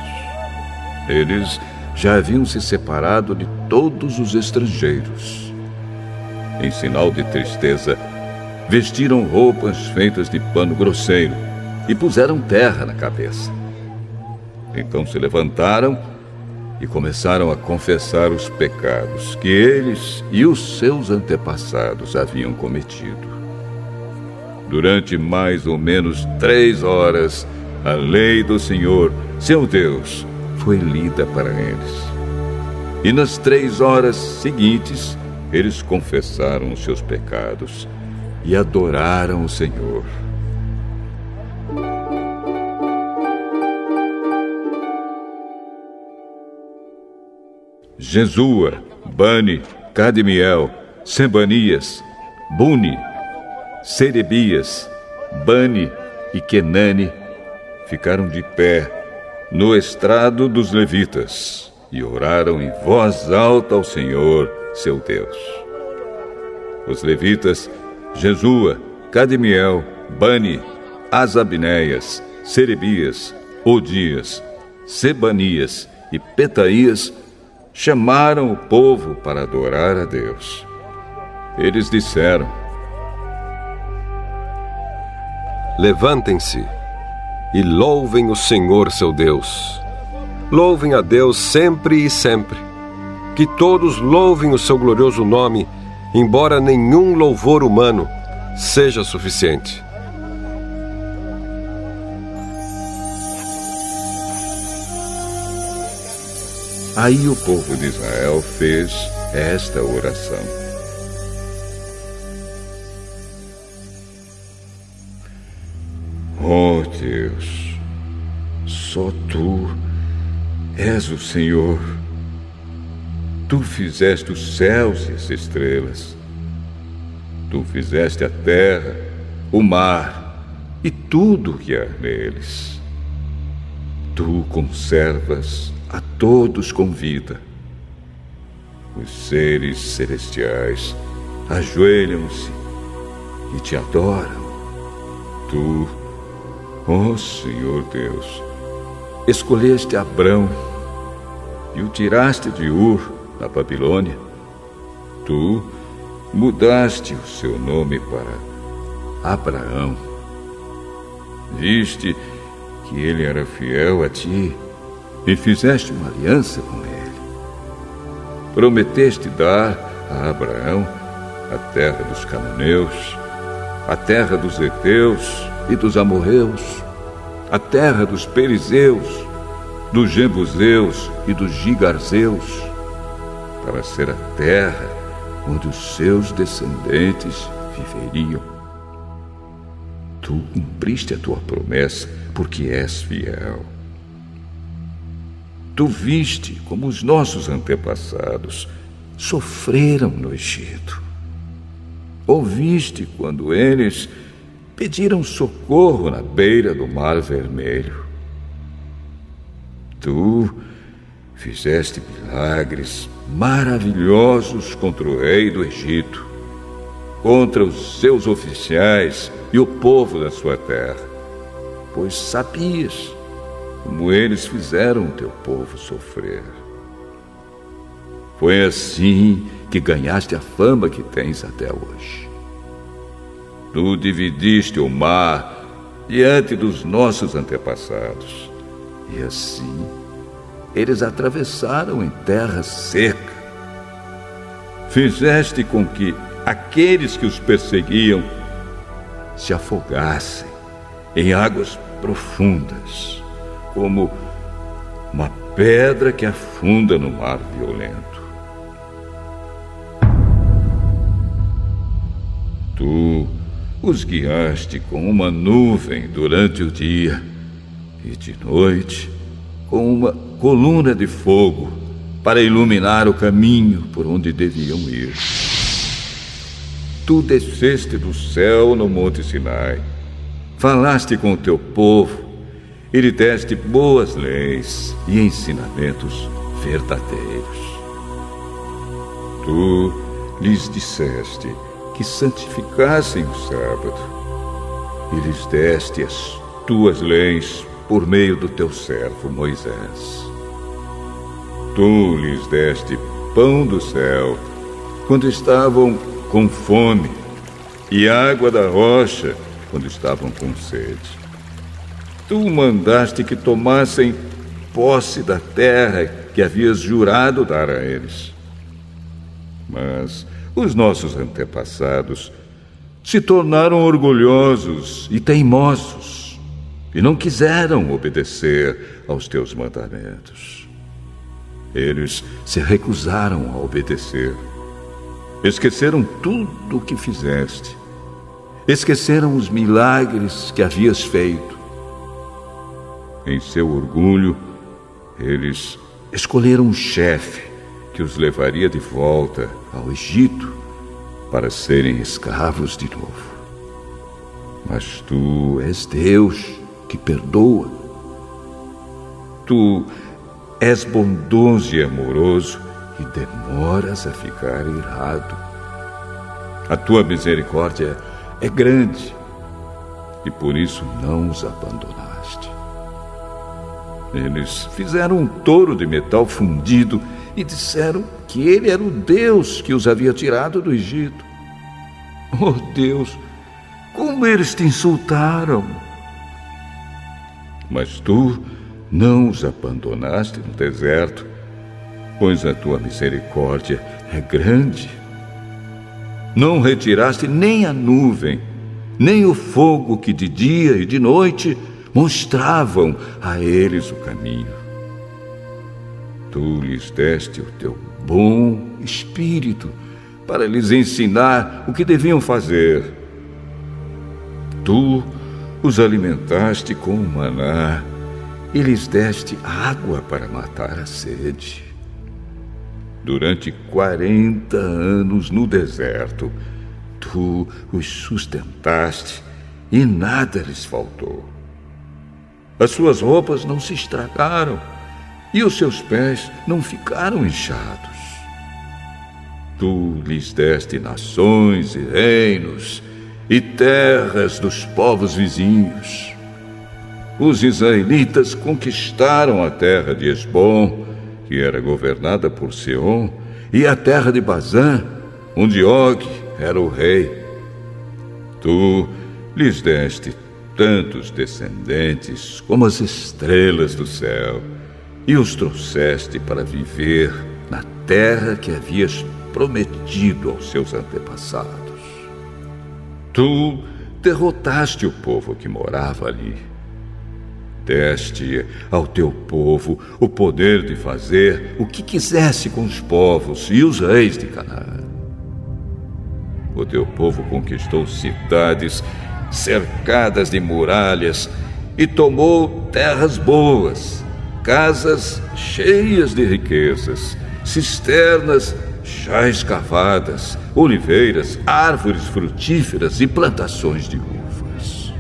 Eles já haviam se separado de todos os estrangeiros. Em sinal de tristeza, vestiram roupas feitas de pano grosseiro e puseram terra na cabeça. Então se levantaram e começaram a confessar os pecados que eles e os seus antepassados haviam cometido. Durante mais ou menos 3 horas, a lei do Senhor, seu Deus, foi lida para eles. E nas 3 horas seguintes, eles confessaram os seus pecados e adoraram o Senhor. Jesua, Bani, Cadmiel, Sebanias, Buni, Serebias, Bani e Kenani ficaram de pé no estrado dos levitas e oraram em voz alta ao Senhor, seu Deus. Os levitas, Jesua, Cadmiel, Bani, Asabneias, Serebias, Odias, Sebanias e Petaías, chamaram o povo para adorar a Deus. Eles disseram: levantem-se e louvem o Senhor seu Deus. Louvem a Deus sempre e sempre. Que todos louvem o seu glorioso nome, embora nenhum louvor humano seja suficiente. Aí o povo de Israel fez esta oração: ó Deus, só Tu és o Senhor. Tu fizeste os céus e as estrelas. Tu fizeste a terra, o mar e tudo o que há neles. Tu conservas a todos com vida. Os seres celestiais ajoelham-se e te adoram. Tu, ó Senhor Deus, escolheste Abrão e o tiraste de Ur, na Babilônia. Tu mudaste o seu nome para Abraão. Viste que ele era fiel a ti e fizeste uma aliança com ele. Prometeste dar a Abraão a terra dos cananeus, a terra dos heteus e dos amorreus, a terra dos perizeus, dos jebuseus e dos gigarzeus, para ser a terra onde os seus descendentes viveriam. Tu cumpriste a tua promessa, porque és fiel. Tu viste como os nossos antepassados sofreram no Egito. Ouviste quando eles pediram socorro na beira do Mar Vermelho. Tu fizeste milagres maravilhosos contra o rei do Egito, contra os seus oficiais e o povo da sua terra, pois sabias como eles fizeram o teu povo sofrer. Foi assim que ganhaste a fama que tens até hoje. Tu dividiste o mar diante dos nossos antepassados, e assim eles atravessaram em terra seca. Fizeste com que aqueles que os perseguiam se afogassem em águas profundas, como uma pedra que afunda no mar violento. Tu os guiaste com uma nuvem durante o dia e de noite com uma coluna de fogo para iluminar o caminho por onde deviam ir. Tu desceste do céu no Monte Sinai, falaste com o teu povo e lhe deste boas leis e ensinamentos verdadeiros. Tu lhes disseste que santificassem o sábado e lhes deste as tuas leis por meio do teu servo Moisés. Tu lhes deste pão do céu quando estavam com fome e água da rocha quando estavam com sede. Tu mandaste que tomassem posse da terra que havias jurado dar a eles. Mas os nossos antepassados se tornaram orgulhosos e teimosos e não quiseram obedecer aos teus mandamentos. Eles se recusaram a obedecer. Esqueceram tudo o que fizeste. Esqueceram os milagres que havias feito. Em seu orgulho, eles escolheram um chefe que os levaria de volta ao Egito para serem escravos de novo. Mas tu és Deus que perdoa. Tu és bondoso e amoroso e demoras a ficar irado. A tua misericórdia é grande e por isso não os abandonaste. Eles fizeram um touro de metal fundido e disseram que ele era o Deus que os havia tirado do Egito. Oh Deus, como eles te insultaram! Mas tu não os abandonaste no deserto, pois a tua misericórdia é grande. Não retiraste nem a nuvem, nem o fogo que de dia e de noite mostravam a eles o caminho. Tu lhes deste o teu bom espírito para lhes ensinar o que deviam fazer. Tu os alimentaste com o maná e lhes deste água para matar a sede. Durante 40 anos no deserto, tu os sustentaste e nada lhes faltou. As suas roupas não se estragaram e os seus pés não ficaram inchados. Tu lhes deste nações e reinos e terras dos povos vizinhos. Os israelitas conquistaram a terra de Esbom, que era governada por Seom, e a terra de Bazã, onde Og era o rei. Tu lhes deste tantos descendentes como as estrelas do céu, e os trouxeste para viver na terra que havias prometido aos seus antepassados. Tu derrotaste o povo que morava ali. Deste ao teu povo o poder de fazer o que quisesse com os povos e os reis de Canaã. O teu povo conquistou cidades cercadas de muralhas e tomou terras boas, casas cheias de riquezas, cisternas já escavadas, oliveiras, árvores frutíferas e plantações de uvas.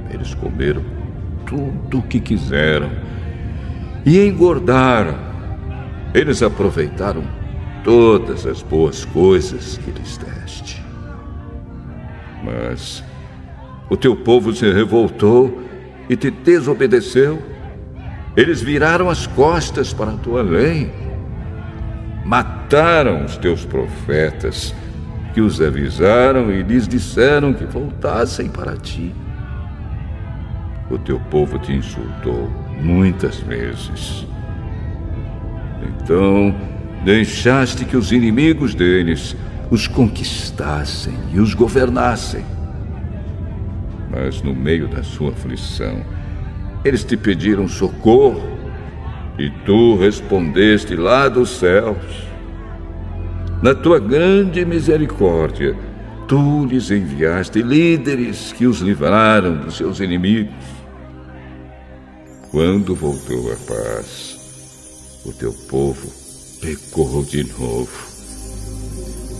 Eles comeram tudo o que quiseram e engordaram. Eles aproveitaram todas as boas coisas que lhes deste. Mas o teu povo se revoltou e te desobedeceu. Eles viraram as costas para a tua lei. Mataram os teus profetas, que os avisaram e lhes disseram que voltassem para ti. O teu povo te insultou muitas vezes. Então, deixaste que os inimigos deles os conquistassem e os governassem. Mas no meio da sua aflição, eles te pediram socorro e tu respondeste lá dos céus. Na tua grande misericórdia, tu lhes enviaste líderes que os livraram dos seus inimigos. Quando voltou a paz, o teu povo pecou de novo.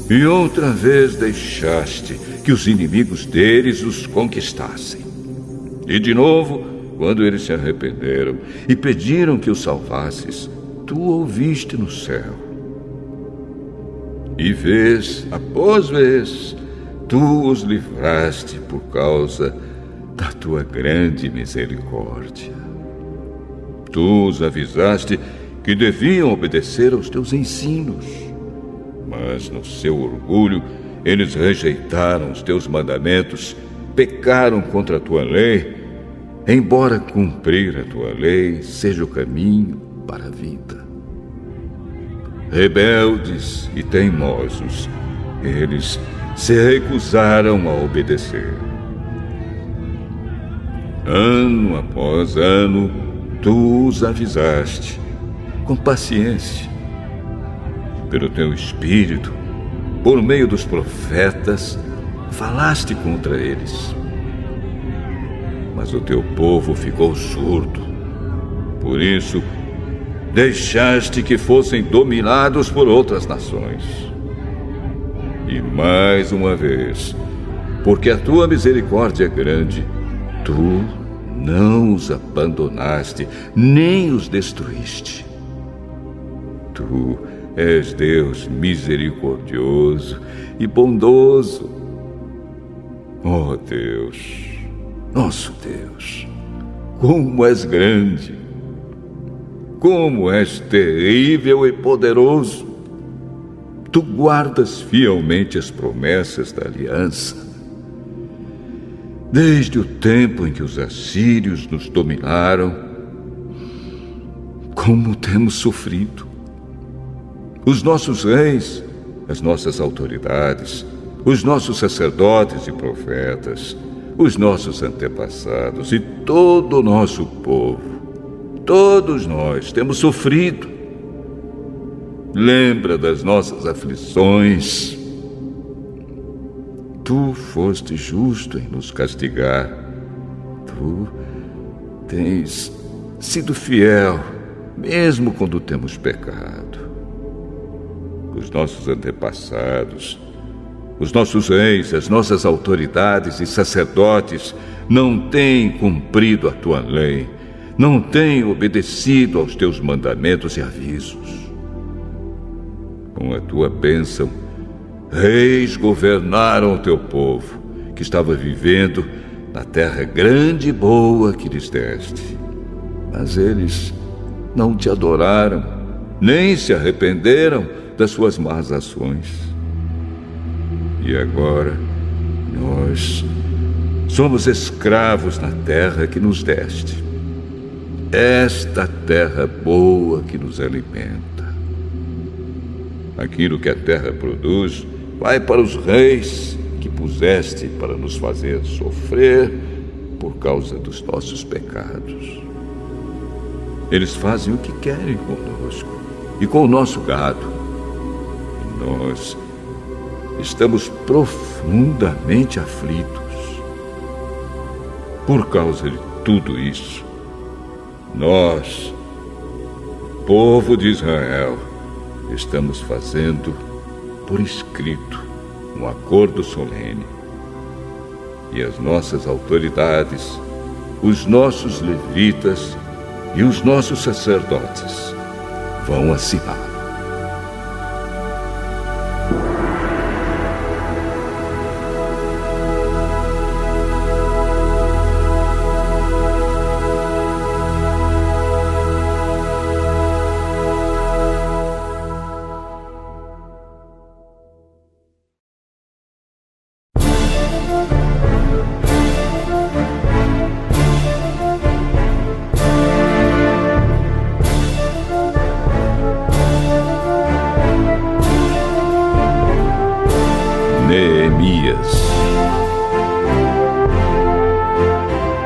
E outra vez deixaste que os inimigos deles os conquistassem. E de novo, quando eles se arrependeram e pediram que os salvasses, tu ouviste no céu. E vez após vez, tu os livraste por causa da tua grande misericórdia. Tu os avisaste que deviam obedecer aos teus ensinos, mas no seu orgulho eles rejeitaram os teus mandamentos, pecaram contra a tua lei, embora cumprir a tua lei seja o caminho para a vida. Rebeldes e teimosos, eles se recusaram a obedecer. Ano após ano, tu os avisaste, com paciência. Pelo teu espírito, por meio dos profetas, falaste contra eles. Mas o teu povo ficou surdo. Por isso, deixaste que fossem dominados por outras nações. E mais uma vez, porque a tua misericórdia é grande. Tu não os abandonaste, nem os destruíste. Tu és Deus misericordioso e bondoso. Oh Deus, nosso Deus, como és grande, como és terrível e poderoso. Tu guardas fielmente as promessas da aliança. Desde o tempo em que os assírios nos dominaram, como temos sofrido. Os nossos reis, as nossas autoridades, os nossos sacerdotes e profetas, os nossos antepassados e todo o nosso povo, todos nós temos sofrido. Lembra das nossas aflições. Tu foste justo em nos castigar. Tu tens sido fiel, mesmo quando temos pecado. Os nossos antepassados, os nossos reis, as nossas autoridades e sacerdotes não têm cumprido a tua lei, não têm obedecido aos teus mandamentos e avisos. Com a tua bênção, reis governaram o teu povo, que estava vivendo na terra grande e boa que lhes deste. Mas eles não te adoraram, nem se arrependeram das suas más ações. E agora, nós somos escravos na terra que nos deste. Esta terra boa que nos alimenta. Aquilo que a terra produz vai para os reis que puseste para nos fazer sofrer por causa dos nossos pecados. Eles fazem o que querem conosco e com o nosso gado. E nós estamos profundamente aflitos. Por causa de tudo isso, nós, o povo de Israel, estamos fazendo por escrito um acordo solene. E as nossas autoridades, os nossos levitas e os nossos sacerdotes vão assinar.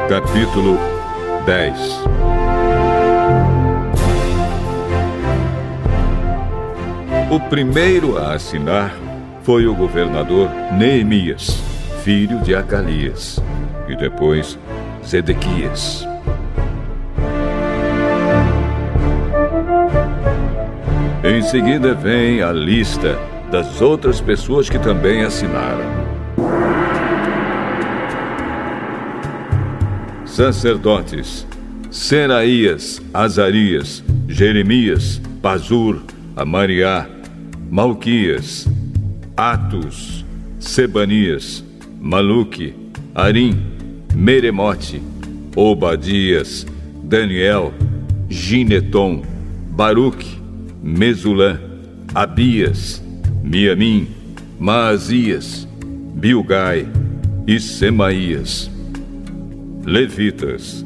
Capítulo 10. O primeiro a assinar foi o governador Neemias, filho de Acalias, e depois Zedequias. Em seguida vem a lista das outras pessoas que também assinaram. Sacerdotes: Seraías, Azarias, Jeremias, Pazur, Amariá, Malquias, Atus, Sebanias, Maluque, Arim, Meremote, Obadias, Daniel, Gineton, Baruque, Mesulã, Abias, Miamim, Maazias, Bilgai e Semaías. Levitas: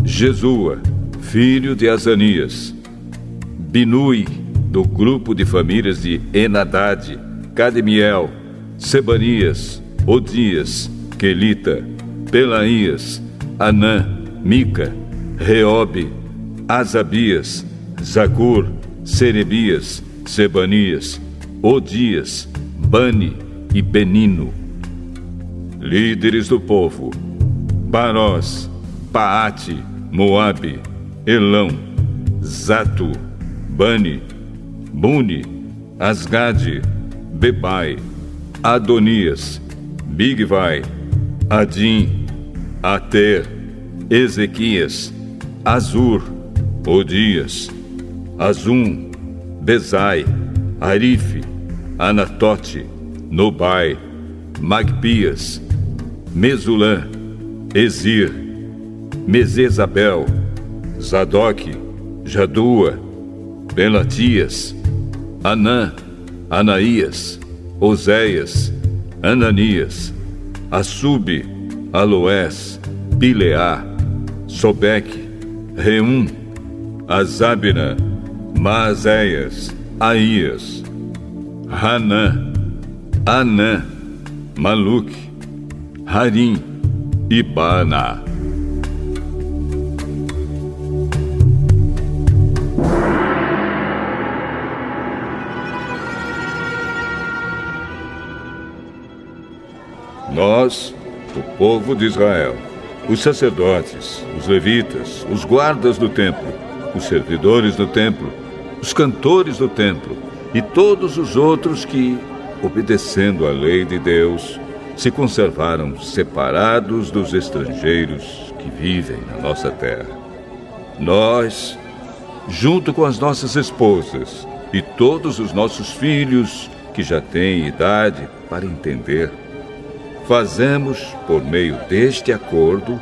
Jesua, filho de Azanias, Binui, do grupo de famílias de Enadade, Cadmiel, Sebanias, Odias, Quelita, Pelaías, Anã, Mica, Reobe, Asabias, Zacur, Serebias, Sebanias, Odias, Bani e Benino. Líderes do povo: Parós, Paate, Moabe, Elão, Zato, Bani, Buni, Asgade, Bebai, Adonias, Bigvai, Adim, Ater, Ezequias, Azur, Odias, Azum, Bezai, Arife, Anatote, Nobai, Magpias, Mesulã, Ezir, Mesezabel, Zadok, Jadua, Belatias, Anã, Anaías, Oséias, Ananias, Assube, Aloés, Pileá, Sobeque, Reum, Azabina, Maazéias, Aías, Hanã, Anã, Maluque, Harim e Baana. Nós, o povo de Israel, os sacerdotes, os levitas, os guardas do templo, os servidores do templo, os cantores do templo e todos os outros que, obedecendo à lei de Deus, se conservaram separados dos estrangeiros que vivem na nossa terra. Nós, junto com as nossas esposas e todos os nossos filhos que já têm idade para entender, fazemos, por meio deste acordo,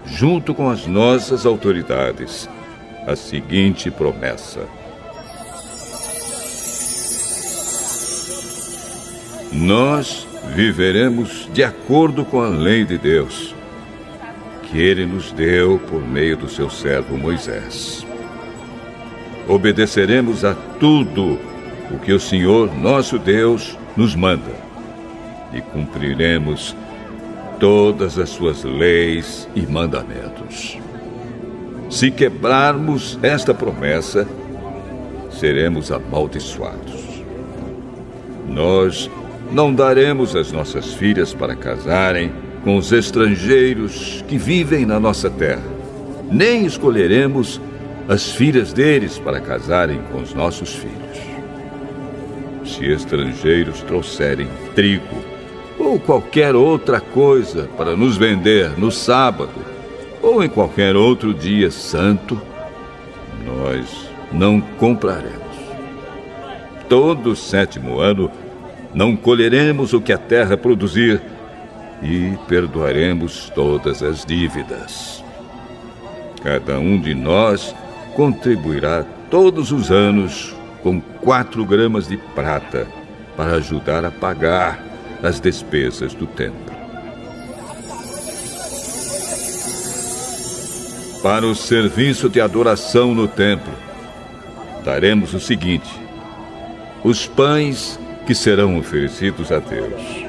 junto com as nossas autoridades, a seguinte promessa: nós viveremos de acordo com a lei de Deus, que Ele nos deu por meio do seu servo Moisés. Obedeceremos a tudo o que o Senhor, nosso Deus, nos manda, e cumpriremos todas as suas leis e mandamentos. Se quebrarmos esta promessa, seremos amaldiçoados. Nós não daremos as nossas filhas para casarem com os estrangeiros que vivem na nossa terra, nem escolheremos as filhas deles para casarem com os nossos filhos. Se estrangeiros trouxerem trigo ou qualquer outra coisa para nos vender no sábado ou em qualquer outro dia santo, nós não compraremos. Todo o 7º ano não colheremos o que a terra produzir e perdoaremos todas as dívidas. Cada um de nós contribuirá todos os anos com 4 gramas de prata para ajudar a pagar as despesas do templo. Para o serviço de adoração no templo, daremos o seguinte: os pães que serão oferecidos a Deus,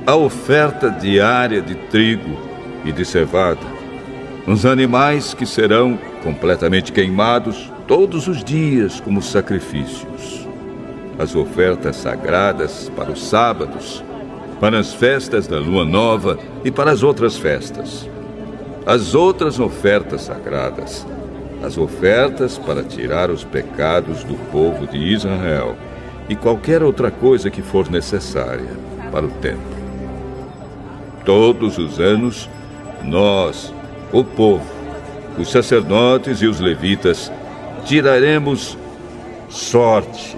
a oferta diária de trigo e de cevada, os animais que serão completamente queimados todos os dias como sacrifícios, as ofertas sagradas para os sábados, para as festas da lua nova e para as outras festas, as outras ofertas sagradas, as ofertas para tirar os pecados do povo de Israel e qualquer outra coisa que for necessária para o templo. Todos os anos, nós, o povo, os sacerdotes e os levitas, tiraremos sorte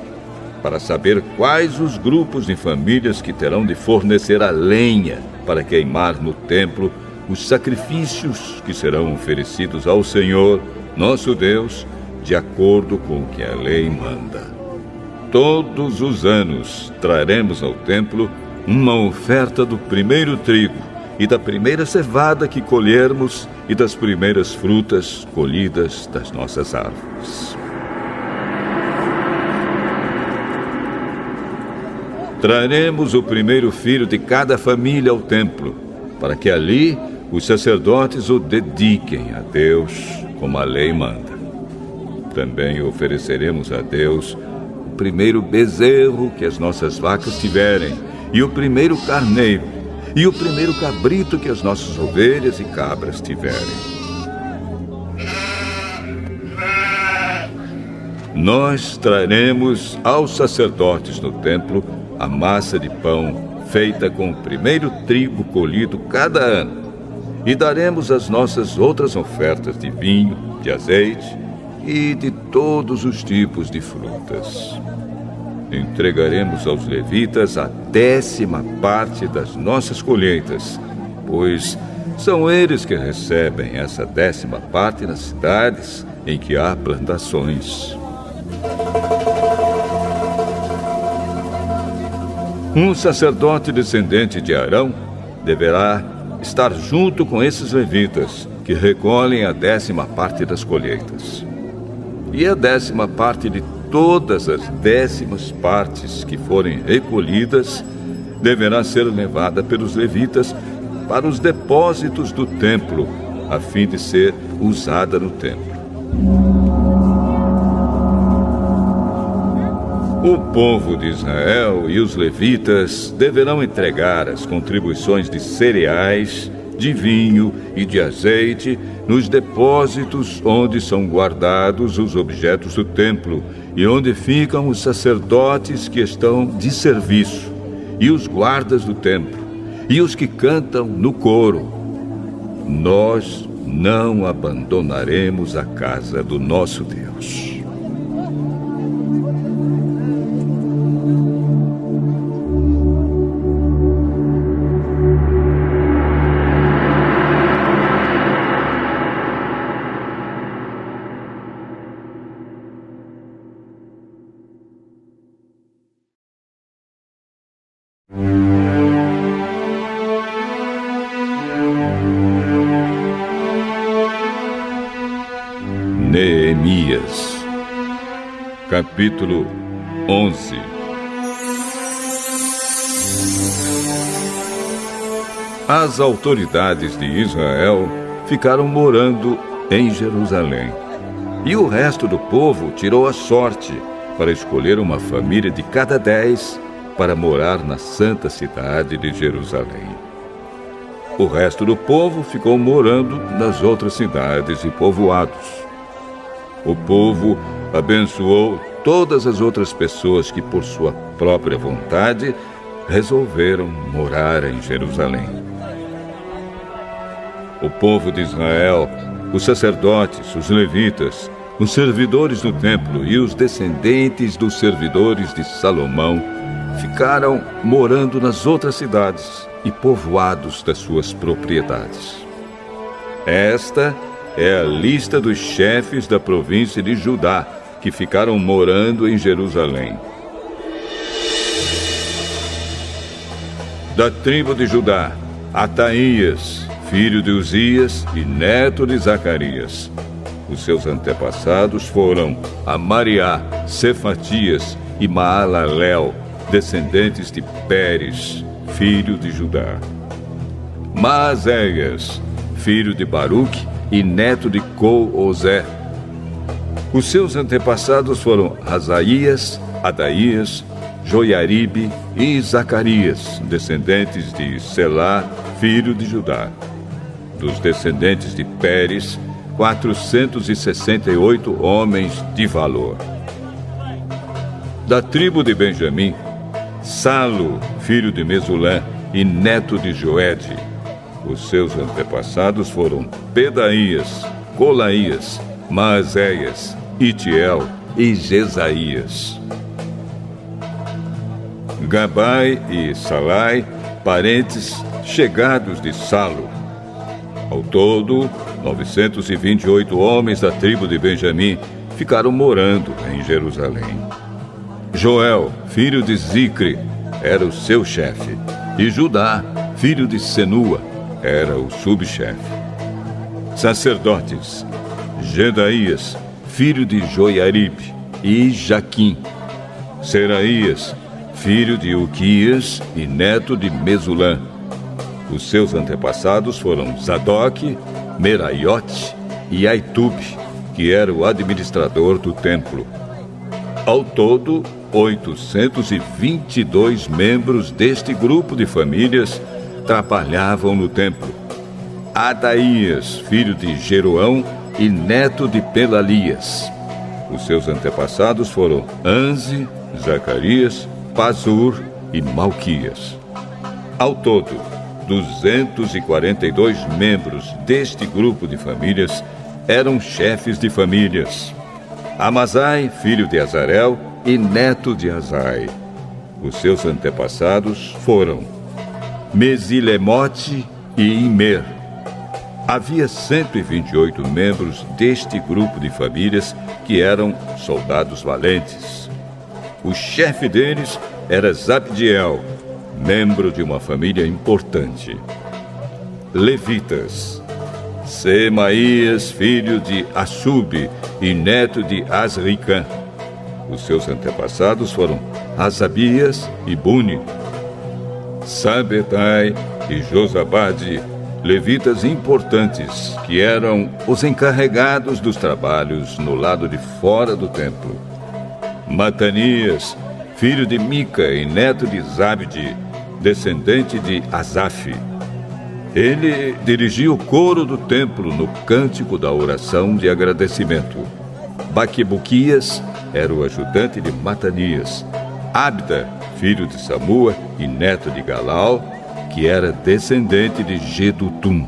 para saber quais os grupos de famílias que terão de fornecer a lenha para queimar no templo os sacrifícios que serão oferecidos ao Senhor, nosso Deus, de acordo com o que a lei manda. Todos os anos traremos ao templo uma oferta do primeiro trigo e da primeira cevada que colhermos e das primeiras frutas colhidas das nossas árvores. Traremos o primeiro filho de cada família ao templo, para que ali os sacerdotes o dediquem a Deus, como a lei manda. Também ofereceremos a Deus o primeiro bezerro que as nossas vacas tiverem, e o primeiro carneiro, e o primeiro cabrito que as nossas ovelhas e cabras tiverem. Nós traremos aos sacerdotes no templo a massa de pão feita com o primeiro trigo colhido cada ano. E daremos as nossas outras ofertas de vinho, de azeite e de todos os tipos de frutas. Entregaremos aos levitas a 10ª parte das nossas colheitas, pois são eles que recebem essa 10ª parte nas cidades em que há plantações. Um sacerdote descendente de Arão deverá estar junto com esses levitas, que recolhem a 10ª parte das colheitas. E a 10ª parte de todas as 10ª partes que forem recolhidas deverá ser levada pelos levitas para os depósitos do templo, a fim de ser usada no templo. O povo de Israel e os levitas deverão entregar as contribuições de cereais, de vinho e de azeite nos depósitos onde são guardados os objetos do templo e onde ficam os sacerdotes que estão de serviço, e os guardas do templo, e os que cantam no coro. Nós não abandonaremos a casa do nosso Deus. Neemias, capítulo 11. As autoridades de Israel ficaram morando em Jerusalém, e o resto do povo tirou a sorte para escolher uma família de cada 10 para morar na santa cidade de Jerusalém. O resto do povo ficou morando nas outras cidades e povoados. O povo abençoou todas as outras pessoas que, por sua própria vontade, resolveram morar em Jerusalém. O povo de Israel, os sacerdotes, os levitas, os servidores do templo e os descendentes dos servidores de Salomão ficaram morando nas outras cidades e povoados das suas propriedades. Esta é a lista dos chefes da província de Judá, que ficaram morando em Jerusalém. Da tribo de Judá, Ataías, filho de Uzias e neto de Zacarias. Os seus antepassados foram Amariá, Cefatias e Maalalel, descendentes de Pérez, filho de Judá. Maazéias, filho de Baruque e neto de Col-Ozé. Os seus antepassados foram Asaías, Adaías, Joiaribe e Zacarias, descendentes de Selá, filho de Judá. Dos descendentes de Pérez, 468 homens de valor. Da tribo de Benjamim, Salo, filho de Mesulã e neto de Joede. Os seus antepassados foram Pedaías, Colaías, Maazéias, Itiel e Jesaías. Gabai e Salai, parentes chegados de Salo. Ao todo, 928 homens da tribo de Benjamim ficaram morando em Jerusalém. Joel, filho de Zicre, era o seu chefe, e Judá, filho de Senua, era o subchefe. Sacerdotes: Jedaías, filho de Joiaribe, e Jaquim. Seraías, filho de Uquias e neto de Mesulã. Os seus antepassados foram Zadoque, Meraiote e Aitube, que era o administrador do templo. Ao todo, 822 membros deste grupo de famílias trabalhavam no templo. Adaías, filho de Jeroão e neto de Pelalias. Os seus antepassados foram Anze, Zacarias, Pazur e Malquias. Ao todo, 242 membros deste grupo de famílias eram chefes de famílias. Amazai, filho de Azarel e neto de Azai. Os seus antepassados foram Mesilemote e Imer. Havia 128 membros deste grupo de famílias que eram soldados valentes. O chefe deles era Zabdiel, membro de uma família importante. Levitas. Semaías, filho de Assub e neto de Asricã. Os seus antepassados foram Asabias e Buni. Sabetai e Josabade, levitas importantes, que eram os encarregados dos trabalhos no lado de fora do templo. Matanias, filho de Mica e neto de Zabde, descendente de Asaf. Ele dirigia o coro do templo no cântico da oração de agradecimento. Baquebuquias era o ajudante de Matanias. Abda, filho de Samua e neto de Galal, que era descendente de Gedutum.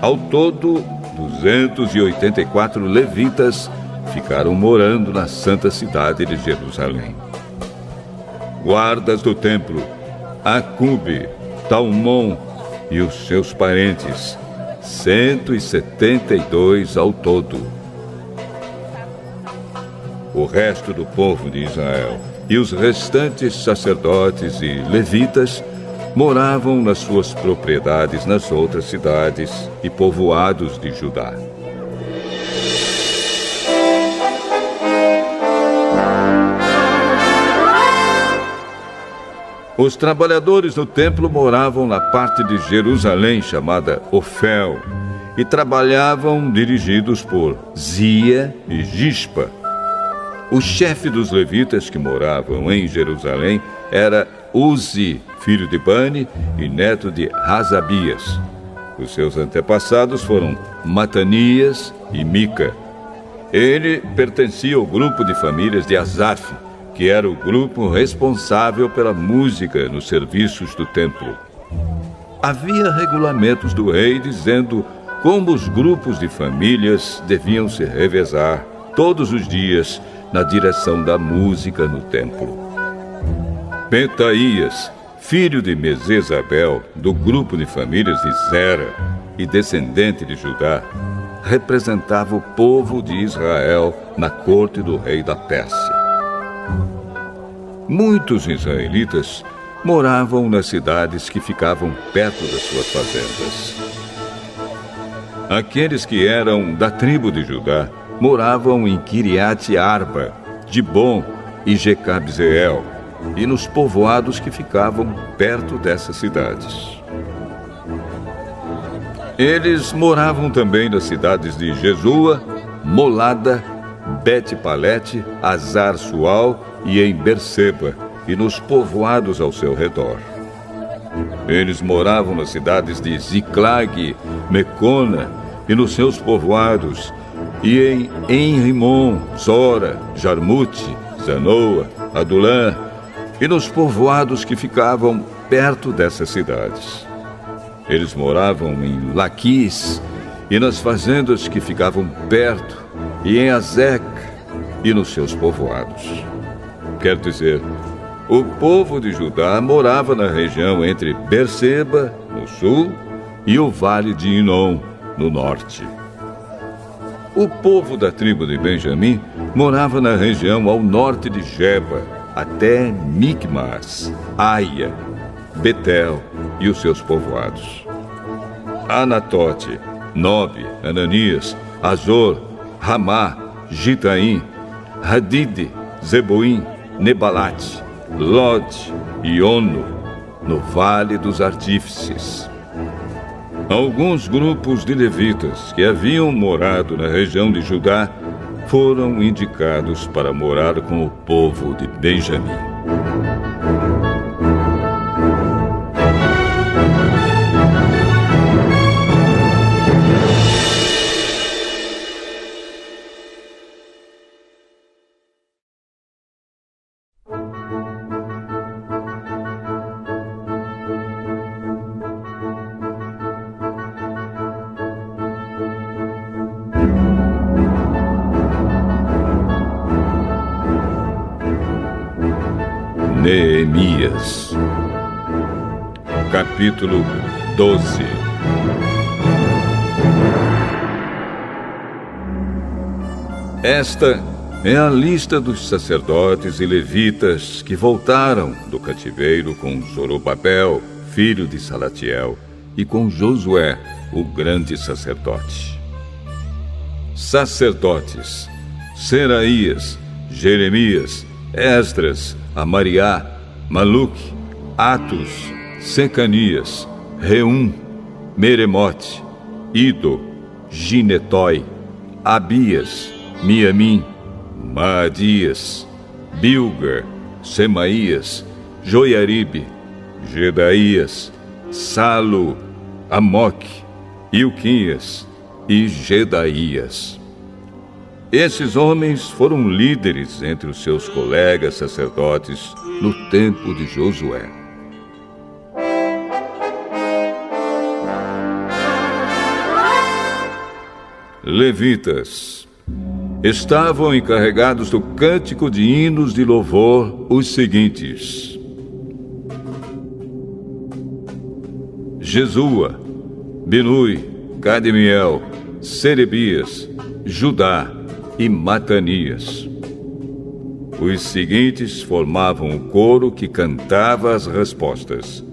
Ao todo, 284 levitas ficaram morando na santa cidade de Jerusalém. Guardas do templo, Acube, Talmon e os seus parentes, 172 ao todo. O resto do povo de Israel e os restantes sacerdotes e levitas moravam nas suas propriedades nas outras cidades e povoados de Judá. Os trabalhadores do templo moravam na parte de Jerusalém chamada Ofel e trabalhavam dirigidos por Zia e Gispa. O chefe dos levitas que moravam em Jerusalém era Uzi, filho de Bani e neto de Razabias. Os seus antepassados foram Matanias e Mica. Ele pertencia ao grupo de famílias de Asaf, que era o grupo responsável pela música nos serviços do templo. Havia regulamentos do rei dizendo como os grupos de famílias deviam se revezar todos os dias na direção da música no templo. Petaías, filho de Mesesabel, do grupo de famílias de Zera e descendente de Judá, representava o povo de Israel na corte do rei da Pérsia. Muitos israelitas moravam nas cidades que ficavam perto das suas fazendas. Aqueles que eram da tribo de Judá moravam em Kiriat Arba, Dibon e Jecabzeel, e nos povoados que ficavam perto dessas cidades. Eles moravam também nas cidades de Jesua, Molada, Bet-Palete, Azar-Sual e em Berseba, e nos povoados ao seu redor. Eles moravam nas cidades de Ziclag, Mecona e nos seus povoados, e em Enrimon, Zora, Jarmute, Zanoa, Adulã, e nos povoados que ficavam perto dessas cidades. Eles moravam em Laquis e nas fazendas que ficavam perto, e em Azec e nos seus povoados. Quer dizer, o povo de Judá morava na região entre Berseba, no sul, e o vale de Inom, no norte. O povo da tribo de Benjamim morava na região ao norte de Geba, até Micmas, Aia, Betel e os seus povoados. Anatote, Nobe, Ananias, Azor, Ramá, Gitaim, Hadide, Zeboim, Nebalate, Lod e Ono, no Vale dos Artífices. Alguns grupos de levitas que haviam morado na região de Judá foram indicados para morar com o povo de Benjamim. Zacarias. Capítulo 12. Esta é a lista dos sacerdotes e levitas que voltaram do cativeiro com Zorobabel, filho de Salatiel, e com Josué, o grande sacerdote. Sacerdotes: Seraías, Jeremias, Esdras, Amariá, Maluque, Atos, Secanias, Reum, Meremote, Ido, Ginetói, Abias, Miamim, Maadias, Bilga, Semaías, Joiaribe, Gedaías, Salo, Amoque, Ilquias e Gedaías. Esses homens foram líderes entre os seus colegas sacerdotes no tempo de Josué. Levitas: estavam encarregados do cântico de hinos de louvor os seguintes: Jesua, Binui, Cadmiel, Serebias, Judá e Matanias. Os seguintes formavam o coro que cantava as respostas: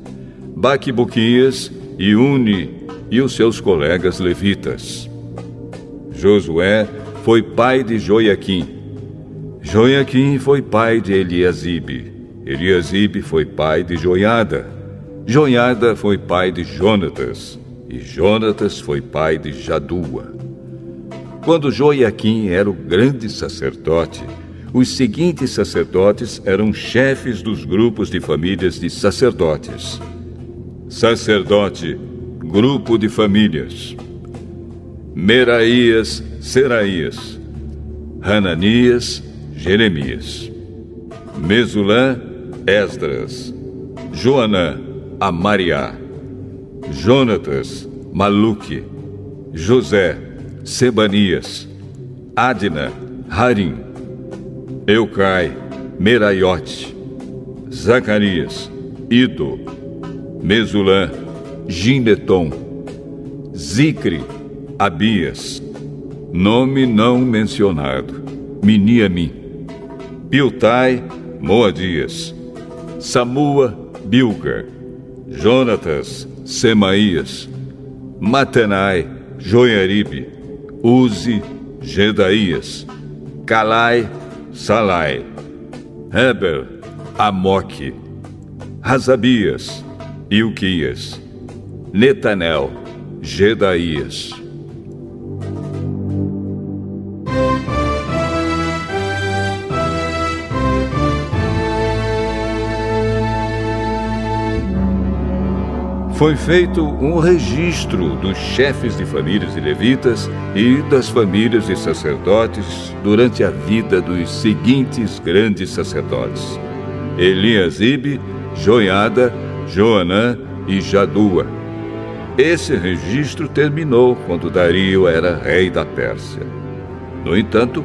Baquibuquias e Uni e os seus colegas levitas. Josué foi pai de Joiaquim. Joiaquim foi pai de Eliasibe. Eliasibe foi pai de Joiada. Joiada foi pai de Jonatas. E Jonatas foi pai de Jadua. Quando Joiaquim era o grande sacerdote, os seguintes sacerdotes eram chefes dos grupos de famílias de sacerdotes. Sacerdote, grupo de famílias: Meraías, Seraías, Hananias, Jeremias, Mesulã, Esdras, Joanã, Amariá, Jonatas, Maluque, José, Sebanias, Adna, Harim, Eucai, Meraiote, Zacarias, Ido, Mesulã, Gineton, Zicre, Abias, nome não mencionado, Miniamim, Piltai, Moadias, Samua, Bilga, Jonatas, Semaías, Matanai, Joiaribe, Uzi, Gedaías, Calai, Salai, Heber, Amoque, Razabias, Ilquias, Netanel, Gedaías. Foi feito um registro dos chefes de famílias e levitas e das famílias de sacerdotes durante a vida dos seguintes grandes sacerdotes: Eliasibe, Joiada, Joanã e Jadua. Esse registro terminou quando Dario era rei da Pérsia. No entanto,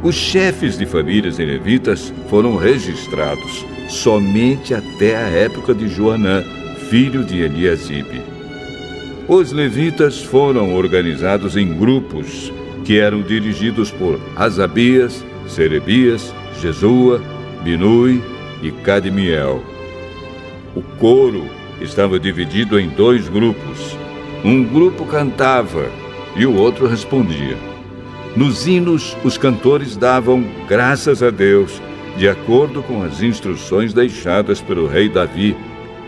os chefes de famílias e levitas foram registrados somente até a época de Joanã, filho de Eliasibe. Os levitas foram organizados em grupos que eram dirigidos por Asabias, Serebias, Jesua, Binui e Cadmiel. O coro estava dividido em dois grupos. Um grupo cantava e o outro respondia. Nos hinos, os cantores davam graças a Deus, de acordo com as instruções deixadas pelo rei Davi,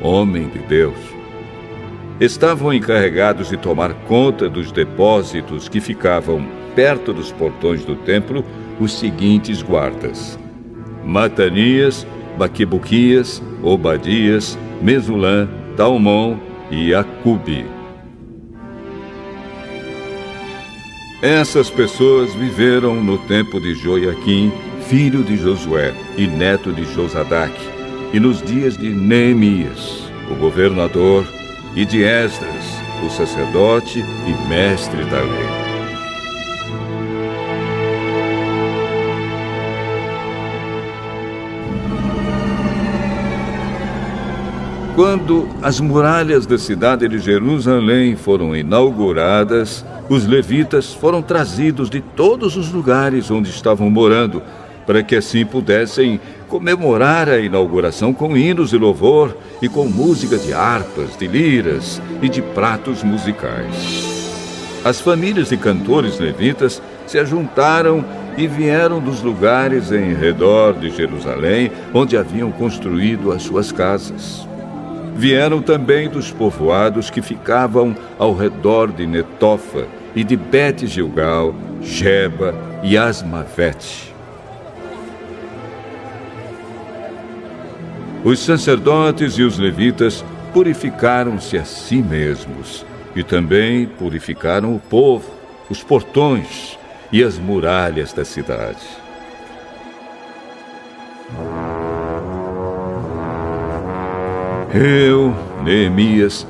homem de Deus. Estavam encarregados de tomar conta dos depósitos que ficavam perto dos portões do templo os seguintes guardas: Matanias, Baquibuquias, Obadias, Mesulã, Talmon e Acube. Essas pessoas viveram no tempo de Joiaquim, filho de Josué e neto de Josadaque, e nos dias de Neemias, o governador, e de Esdras, o sacerdote e mestre da lei. Quando as muralhas da cidade de Jerusalém foram inauguradas, os levitas foram trazidos de todos os lugares onde estavam morando, para que assim pudessem comemorar a inauguração com hinos de louvor e com música de harpas, de liras e de pratos musicais. As famílias de cantores levitas se ajuntaram e vieram dos lugares em redor de Jerusalém, onde haviam construído as suas casas. Vieram também dos povoados que ficavam ao redor de Netofa e de Bet-Gilgal, Geba e Asmavete. Os sacerdotes e os levitas purificaram-se a si mesmos e também purificaram o povo, os portões e as muralhas da cidade. Eu, Neemias,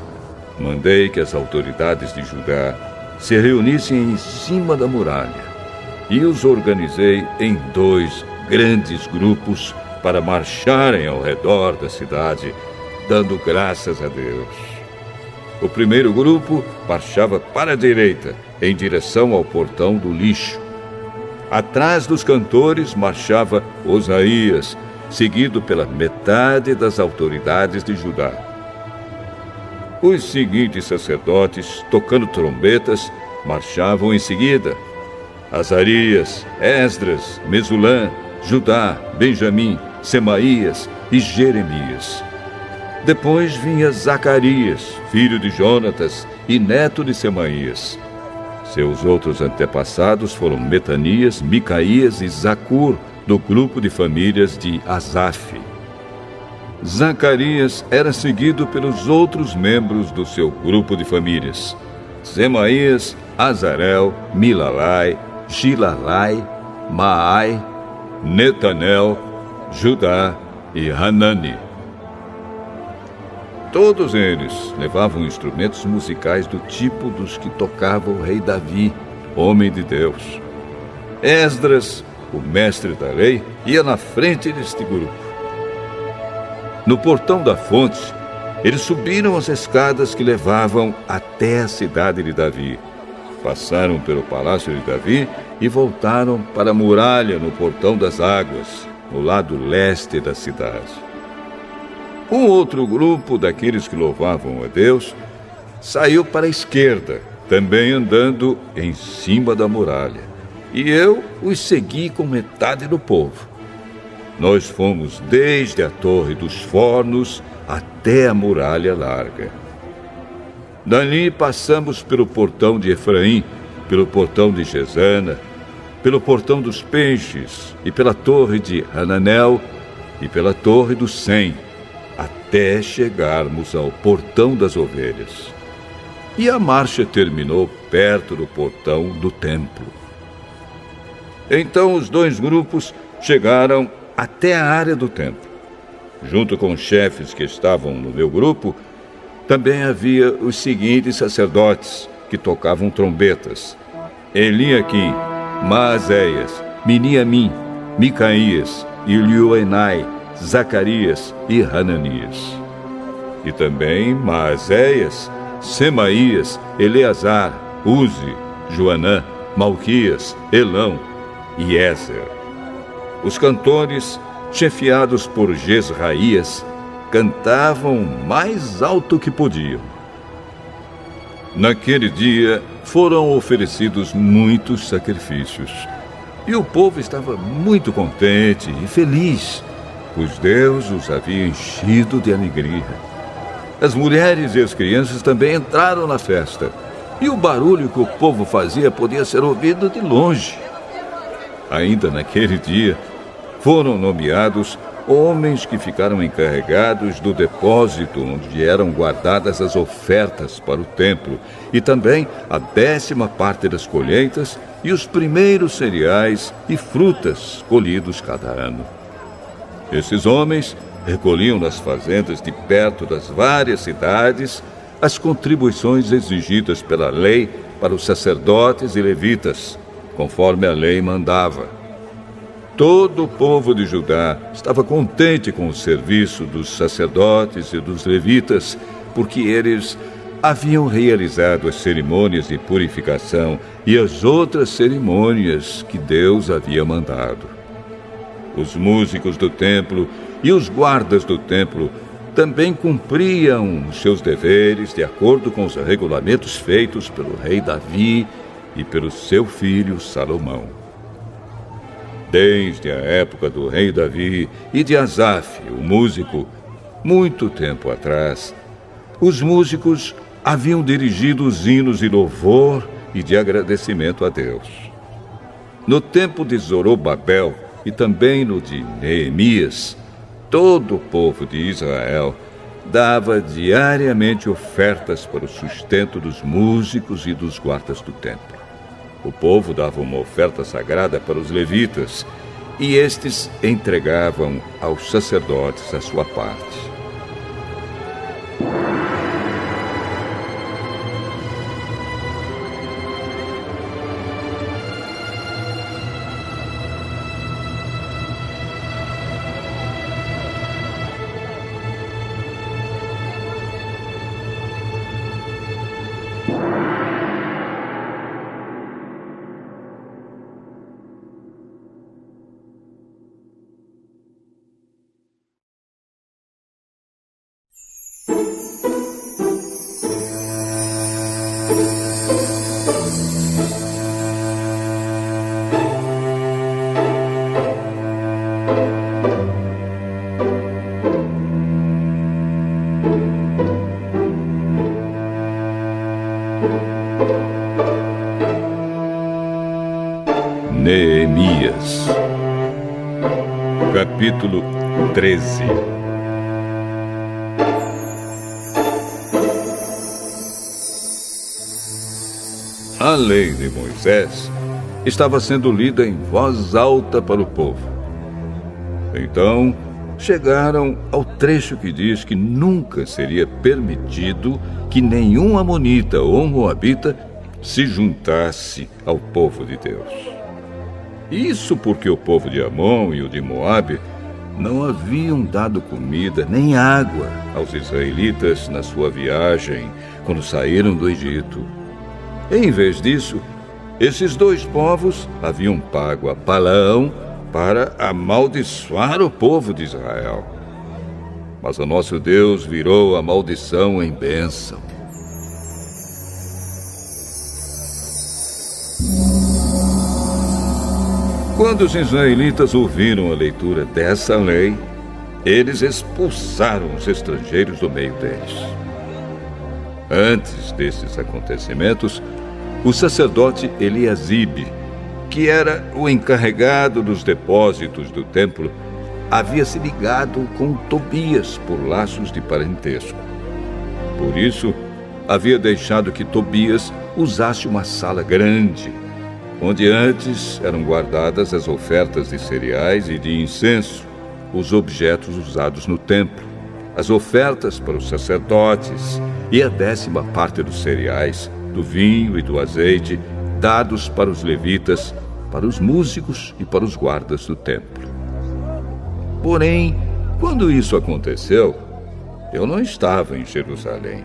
mandei que as autoridades de Judá se reunissem em cima da muralha e os organizei em 2 grandes grupos para marcharem ao redor da cidade, dando graças a Deus. O primeiro grupo marchava para a direita, em direção ao portão do lixo. Atrás dos cantores marchava Osaías, seguido pela metade das autoridades de Judá. Os seguintes sacerdotes, tocando trombetas, marchavam em seguida: Azarias, Esdras, Mesulã, Judá, Benjamim, Semaías e Jeremias. Depois vinha Zacarias, filho de Jonatas e neto de Semaías. Seus outros antepassados foram Metanias, Micaías e Zacur, do grupo de famílias de Asaf. Zacarias era seguido pelos outros membros do seu grupo de famílias: Semaías, Azarel, Milalai, Gilalai, Maai, Netanel, Judá e Hanani. Todos eles levavam instrumentos musicais do tipo dos que tocava o rei Davi, homem de Deus. Esdras, o mestre da lei, ia na frente deste grupo. No portão da fonte, eles subiram as escadas que levavam até a cidade de Davi. Passaram pelo palácio de Davi e voltaram para a muralha no portão das águas, no lado leste da cidade. Um outro grupo daqueles que louvavam a Deus saiu para a esquerda, também andando em cima da muralha. E eu os segui com metade do povo. Nós fomos desde a Torre dos Fornos até a Muralha Larga. Dali passamos pelo portão de Efraim, pelo portão de Gesana, pelo portão dos Peixes e pela Torre de Hananel e pela Torre do Sem, até chegarmos ao portão das Ovelhas. E a marcha terminou perto do portão do templo. Então os 2 grupos chegaram até a área do templo. Junto com os chefes que estavam no meu grupo, também havia os seguintes sacerdotes que tocavam trombetas: Eliaquim, Maazéias, Miniamim, Micaías, Ilioenai, Zacarias e Hananias. E também Maazéias, Semaías, Eleazar, Uzi, Joanã, Malquias, Elão e Ézer. Os cantores, chefiados por Jezraías, cantavam mais alto que podiam. Naquele dia foram oferecidos muitos sacrifícios, e o povo estava muito contente e feliz, pois Deus os havia enchido de alegria. As mulheres e as crianças também entraram na festa, e o barulho que o povo fazia podia ser ouvido de longe. Ainda naquele dia, foram nomeados homens que ficaram encarregados do depósito onde eram guardadas as ofertas para o templo, e também a 10ª parte das colheitas e os primeiros cereais e frutas colhidos cada ano. Esses homens recolhiam nas fazendas de perto das várias cidades as contribuições exigidas pela lei para os sacerdotes e levitas, conforme a lei mandava. Todo o povo de Judá estava contente com o serviço dos sacerdotes e dos levitas, porque eles haviam realizado as cerimônias de purificação e as outras cerimônias que Deus havia mandado. Os músicos do templo e os guardas do templo também cumpriam os seus deveres de acordo com os regulamentos feitos pelo rei Davi e pelo seu filho Salomão. Desde a época do rei Davi e de Asaf, o músico, muito tempo atrás, os músicos haviam dirigido os hinos de louvor e de agradecimento a Deus. No tempo de Zorobabel e também no de Neemias, todo o povo de Israel dava diariamente ofertas para o sustento dos músicos e dos guardas do templo. O povo dava uma oferta sagrada para os levitas e estes entregavam aos sacerdotes a sua parte. Neemias, capítulo 13. A lei de Moisés estava sendo lida em voz alta para o povo. Então, chegaram ao trecho que diz que nunca seria permitido que nenhum amonita ou moabita se juntasse ao povo de Deus. Isso porque o povo de Amon e o de Moabe não haviam dado comida nem água aos israelitas na sua viagem quando saíram do Egito. Em vez disso, esses dois povos haviam pago a Balaão para amaldiçoar o povo de Israel. Mas o nosso Deus virou a maldição em bênção. Quando os israelitas ouviram a leitura dessa lei, eles expulsaram os estrangeiros do meio deles. Antes desses acontecimentos, o sacerdote Eliasibe, que era o encarregado dos depósitos do templo, havia se ligado com Tobias por laços de parentesco. Por isso, havia deixado que Tobias usasse uma sala grande, onde antes eram guardadas as ofertas de cereais e de incenso, os objetos usados no templo, as ofertas para os sacerdotes e a 10ª dos cereais, do vinho e do azeite, dados para os levitas, para os músicos e para os guardas do templo. Porém, quando isso aconteceu, eu não estava em Jerusalém,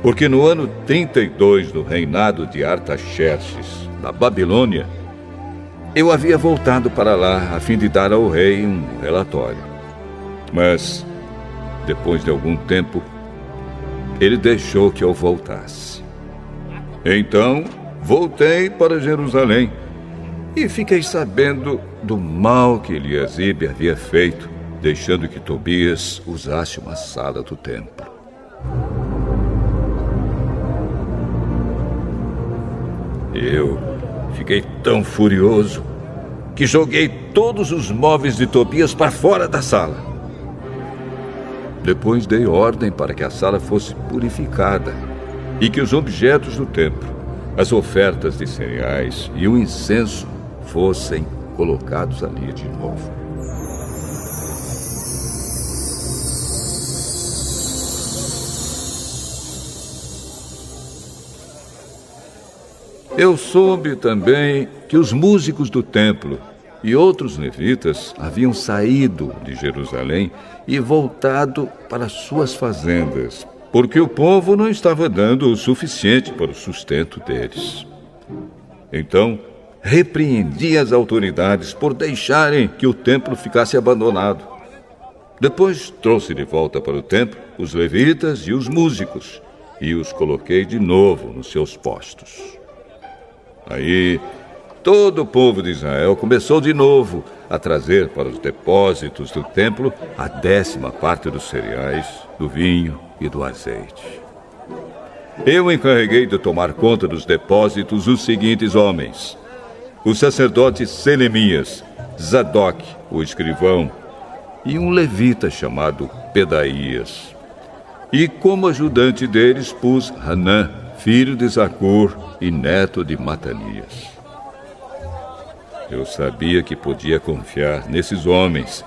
porque no ano 32 do reinado de Artaxerxes, na Babilônia, eu havia voltado para lá a fim de dar ao rei um relatório. Mas, depois de algum tempo, ele deixou que eu voltasse. Então, voltei para Jerusalém e fiquei sabendo do mal que Eliasibe havia feito, deixando que Tobias usasse uma sala do templo. Eu fiquei tão furioso que joguei todos os móveis de Tobias para fora da sala. Depois dei ordem para que a sala fosse purificada e que os objetos do templo, as ofertas de cereais e o incenso fossem colocados ali de novo. Eu soube também que os músicos do templo e outros levitas haviam saído de Jerusalém e voltado para suas fazendas, porque o povo não estava dando o suficiente para o sustento deles. Então, repreendi as autoridades por deixarem que o templo ficasse abandonado. Depois trouxe de volta para o templo os levitas e os músicos e os coloquei de novo nos seus postos. Aí, todo o povo de Israel começou de novo a trazer para os depósitos do templo a 10ª parte dos cereais, do vinho e do azeite. Eu encarreguei de tomar conta dos depósitos os seguintes homens: o sacerdote Selemias, Zadok, o escrivão, e um levita chamado Pedaías. E como ajudante deles pus Hanã, filho de Zacur e neto de Matanias. Eu sabia que podia confiar nesses homens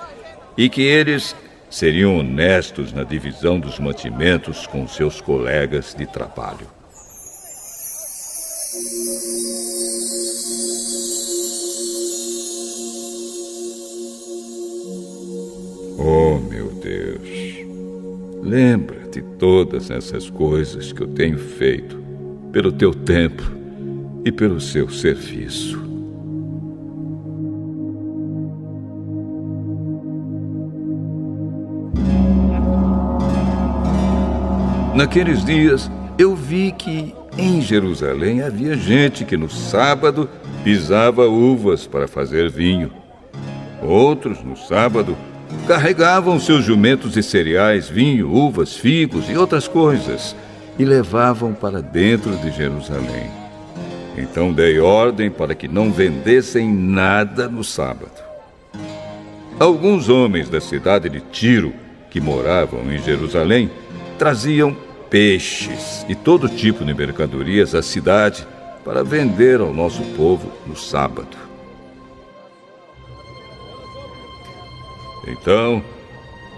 e que eles seriam honestos na divisão dos mantimentos com seus colegas de trabalho. Oh, meu Deus, lembra de todas essas coisas que eu tenho feito pelo teu templo e pelo seu serviço. Naqueles dias, eu vi que em Jerusalém havia gente que no sábado pisava uvas para fazer vinho. Outros, no sábado, carregavam seus jumentos de cereais, vinho, uvas, figos e outras coisas e levavam para dentro de Jerusalém. Então dei ordem para que não vendessem nada no sábado. Alguns homens da cidade de Tiro, que moravam em Jerusalém, traziam peixes e todo tipo de mercadorias à cidade para vender ao nosso povo no sábado. Então,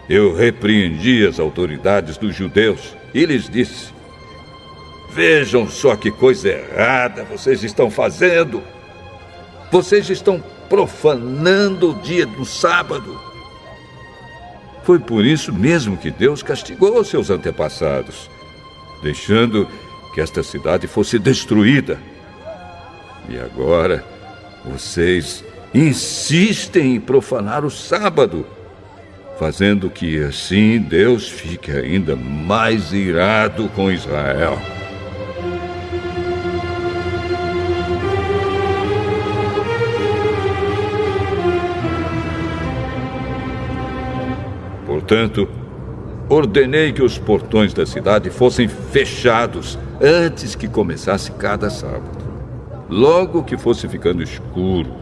eu repreendi as autoridades dos judeus e lhes disse: vejam só que coisa errada vocês estão fazendo. Vocês estão profanando o dia do sábado. Foi por isso mesmo que Deus castigou seus antepassados, deixando que esta cidade fosse destruída. E agora, vocês insistem em profanar o sábado, fazendo que assim Deus fique ainda mais irado com Israel. Portanto, ordenei que os portões da cidade fossem fechados antes que começasse cada sábado, logo que fosse ficando escuro,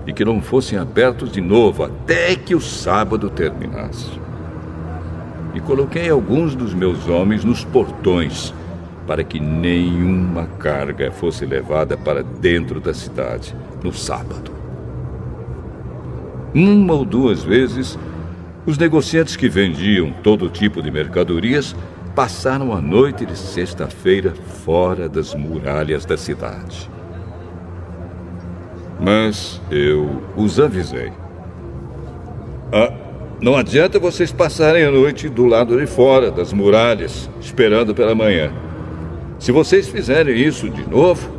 e que não fossem abertos de novo até que o sábado terminasse. E coloquei alguns dos meus homens nos portões, para que nenhuma carga fosse levada para dentro da cidade no sábado. 1 ou 2 vezes, os negociantes que vendiam todo tipo de mercadorias passaram a noite de sexta-feira fora das muralhas da cidade. Mas eu os avisei: não adianta vocês passarem a noite do lado de fora das muralhas, esperando pela manhã. Se vocês fizerem isso de novo,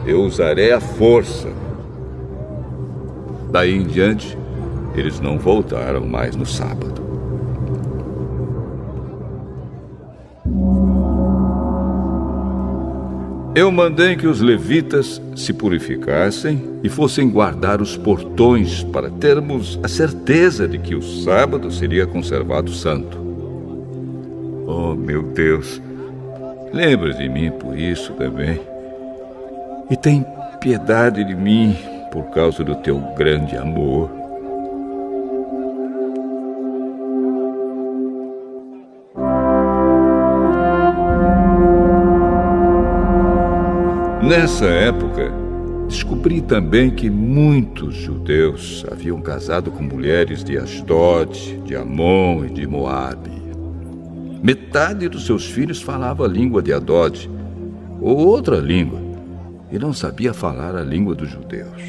eu usarei a força. Daí em diante, eles não voltaram mais no sábado. Eu mandei que os levitas se purificassem e fossem guardar os portões para termos a certeza de que o sábado seria conservado santo. Oh, meu Deus, lembra de mim por isso também. E tem piedade de mim por causa do teu grande amor. Nessa época, descobri também que muitos judeus haviam casado com mulheres de Asdod, de Amon e de Moabe. Metade dos seus filhos falava a língua de Adod, ou outra língua, e não sabia falar a língua dos judeus.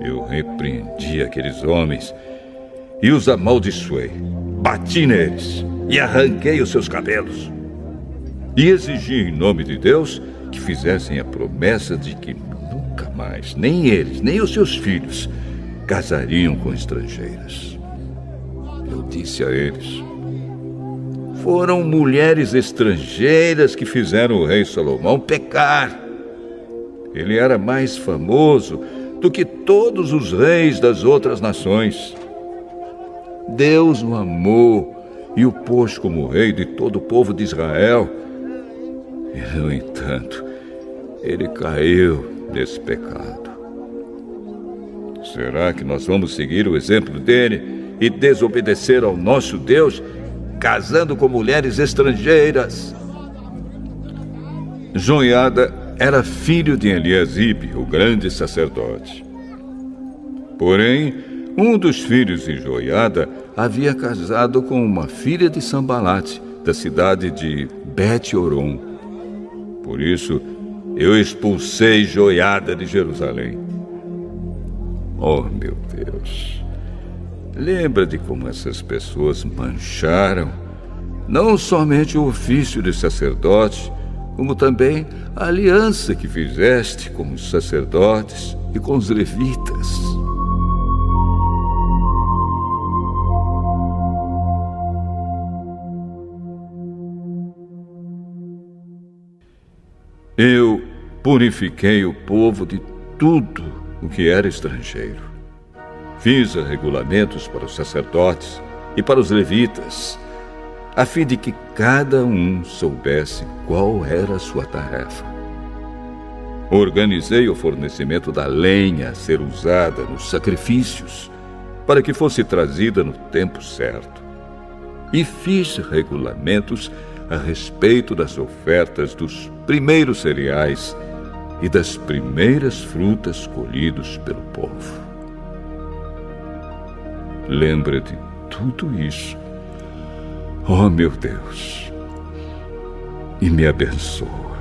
eu repreendi aqueles homens e os amaldiçoei. Bati neles e arranquei os seus cabelos. E exigi em nome de Deus que fizessem a promessa de que nunca mais, nem eles, nem os seus filhos, casariam com estrangeiras. Eu disse a eles: foram mulheres estrangeiras que fizeram o rei Salomão pecar. Ele era mais famoso do que todos os reis das outras nações. Deus o amou e o pôs como rei de todo o povo de Israel. E, no entanto, ele caiu nesse pecado. Será que nós vamos seguir o exemplo dele e desobedecer ao nosso Deus, casando com mulheres estrangeiras? Joiada era filho de Eliasibe, o grande sacerdote. Porém, um dos filhos de Joiada havia casado com uma filha de Sambalate, da cidade de Bet-Horon. Por isso, eu expulsei Joiada de Jerusalém. Oh, meu Deus! Lembra de como essas pessoas mancharam não somente o ofício de sacerdote, como também a aliança que fizeste com os sacerdotes e com os levitas. Eu purifiquei o povo de tudo o que era estrangeiro. Fiz regulamentos para os sacerdotes e para os levitas, a fim de que cada um soubesse qual era a sua tarefa. Organizei o fornecimento da lenha a ser usada nos sacrifícios, para que fosse trazida no tempo certo. E fiz regulamentos a respeito das ofertas dos primeiros cereais e das primeiras frutas colhidos pelo povo. Lembra de tudo isso, oh meu Deus, e me abençoa.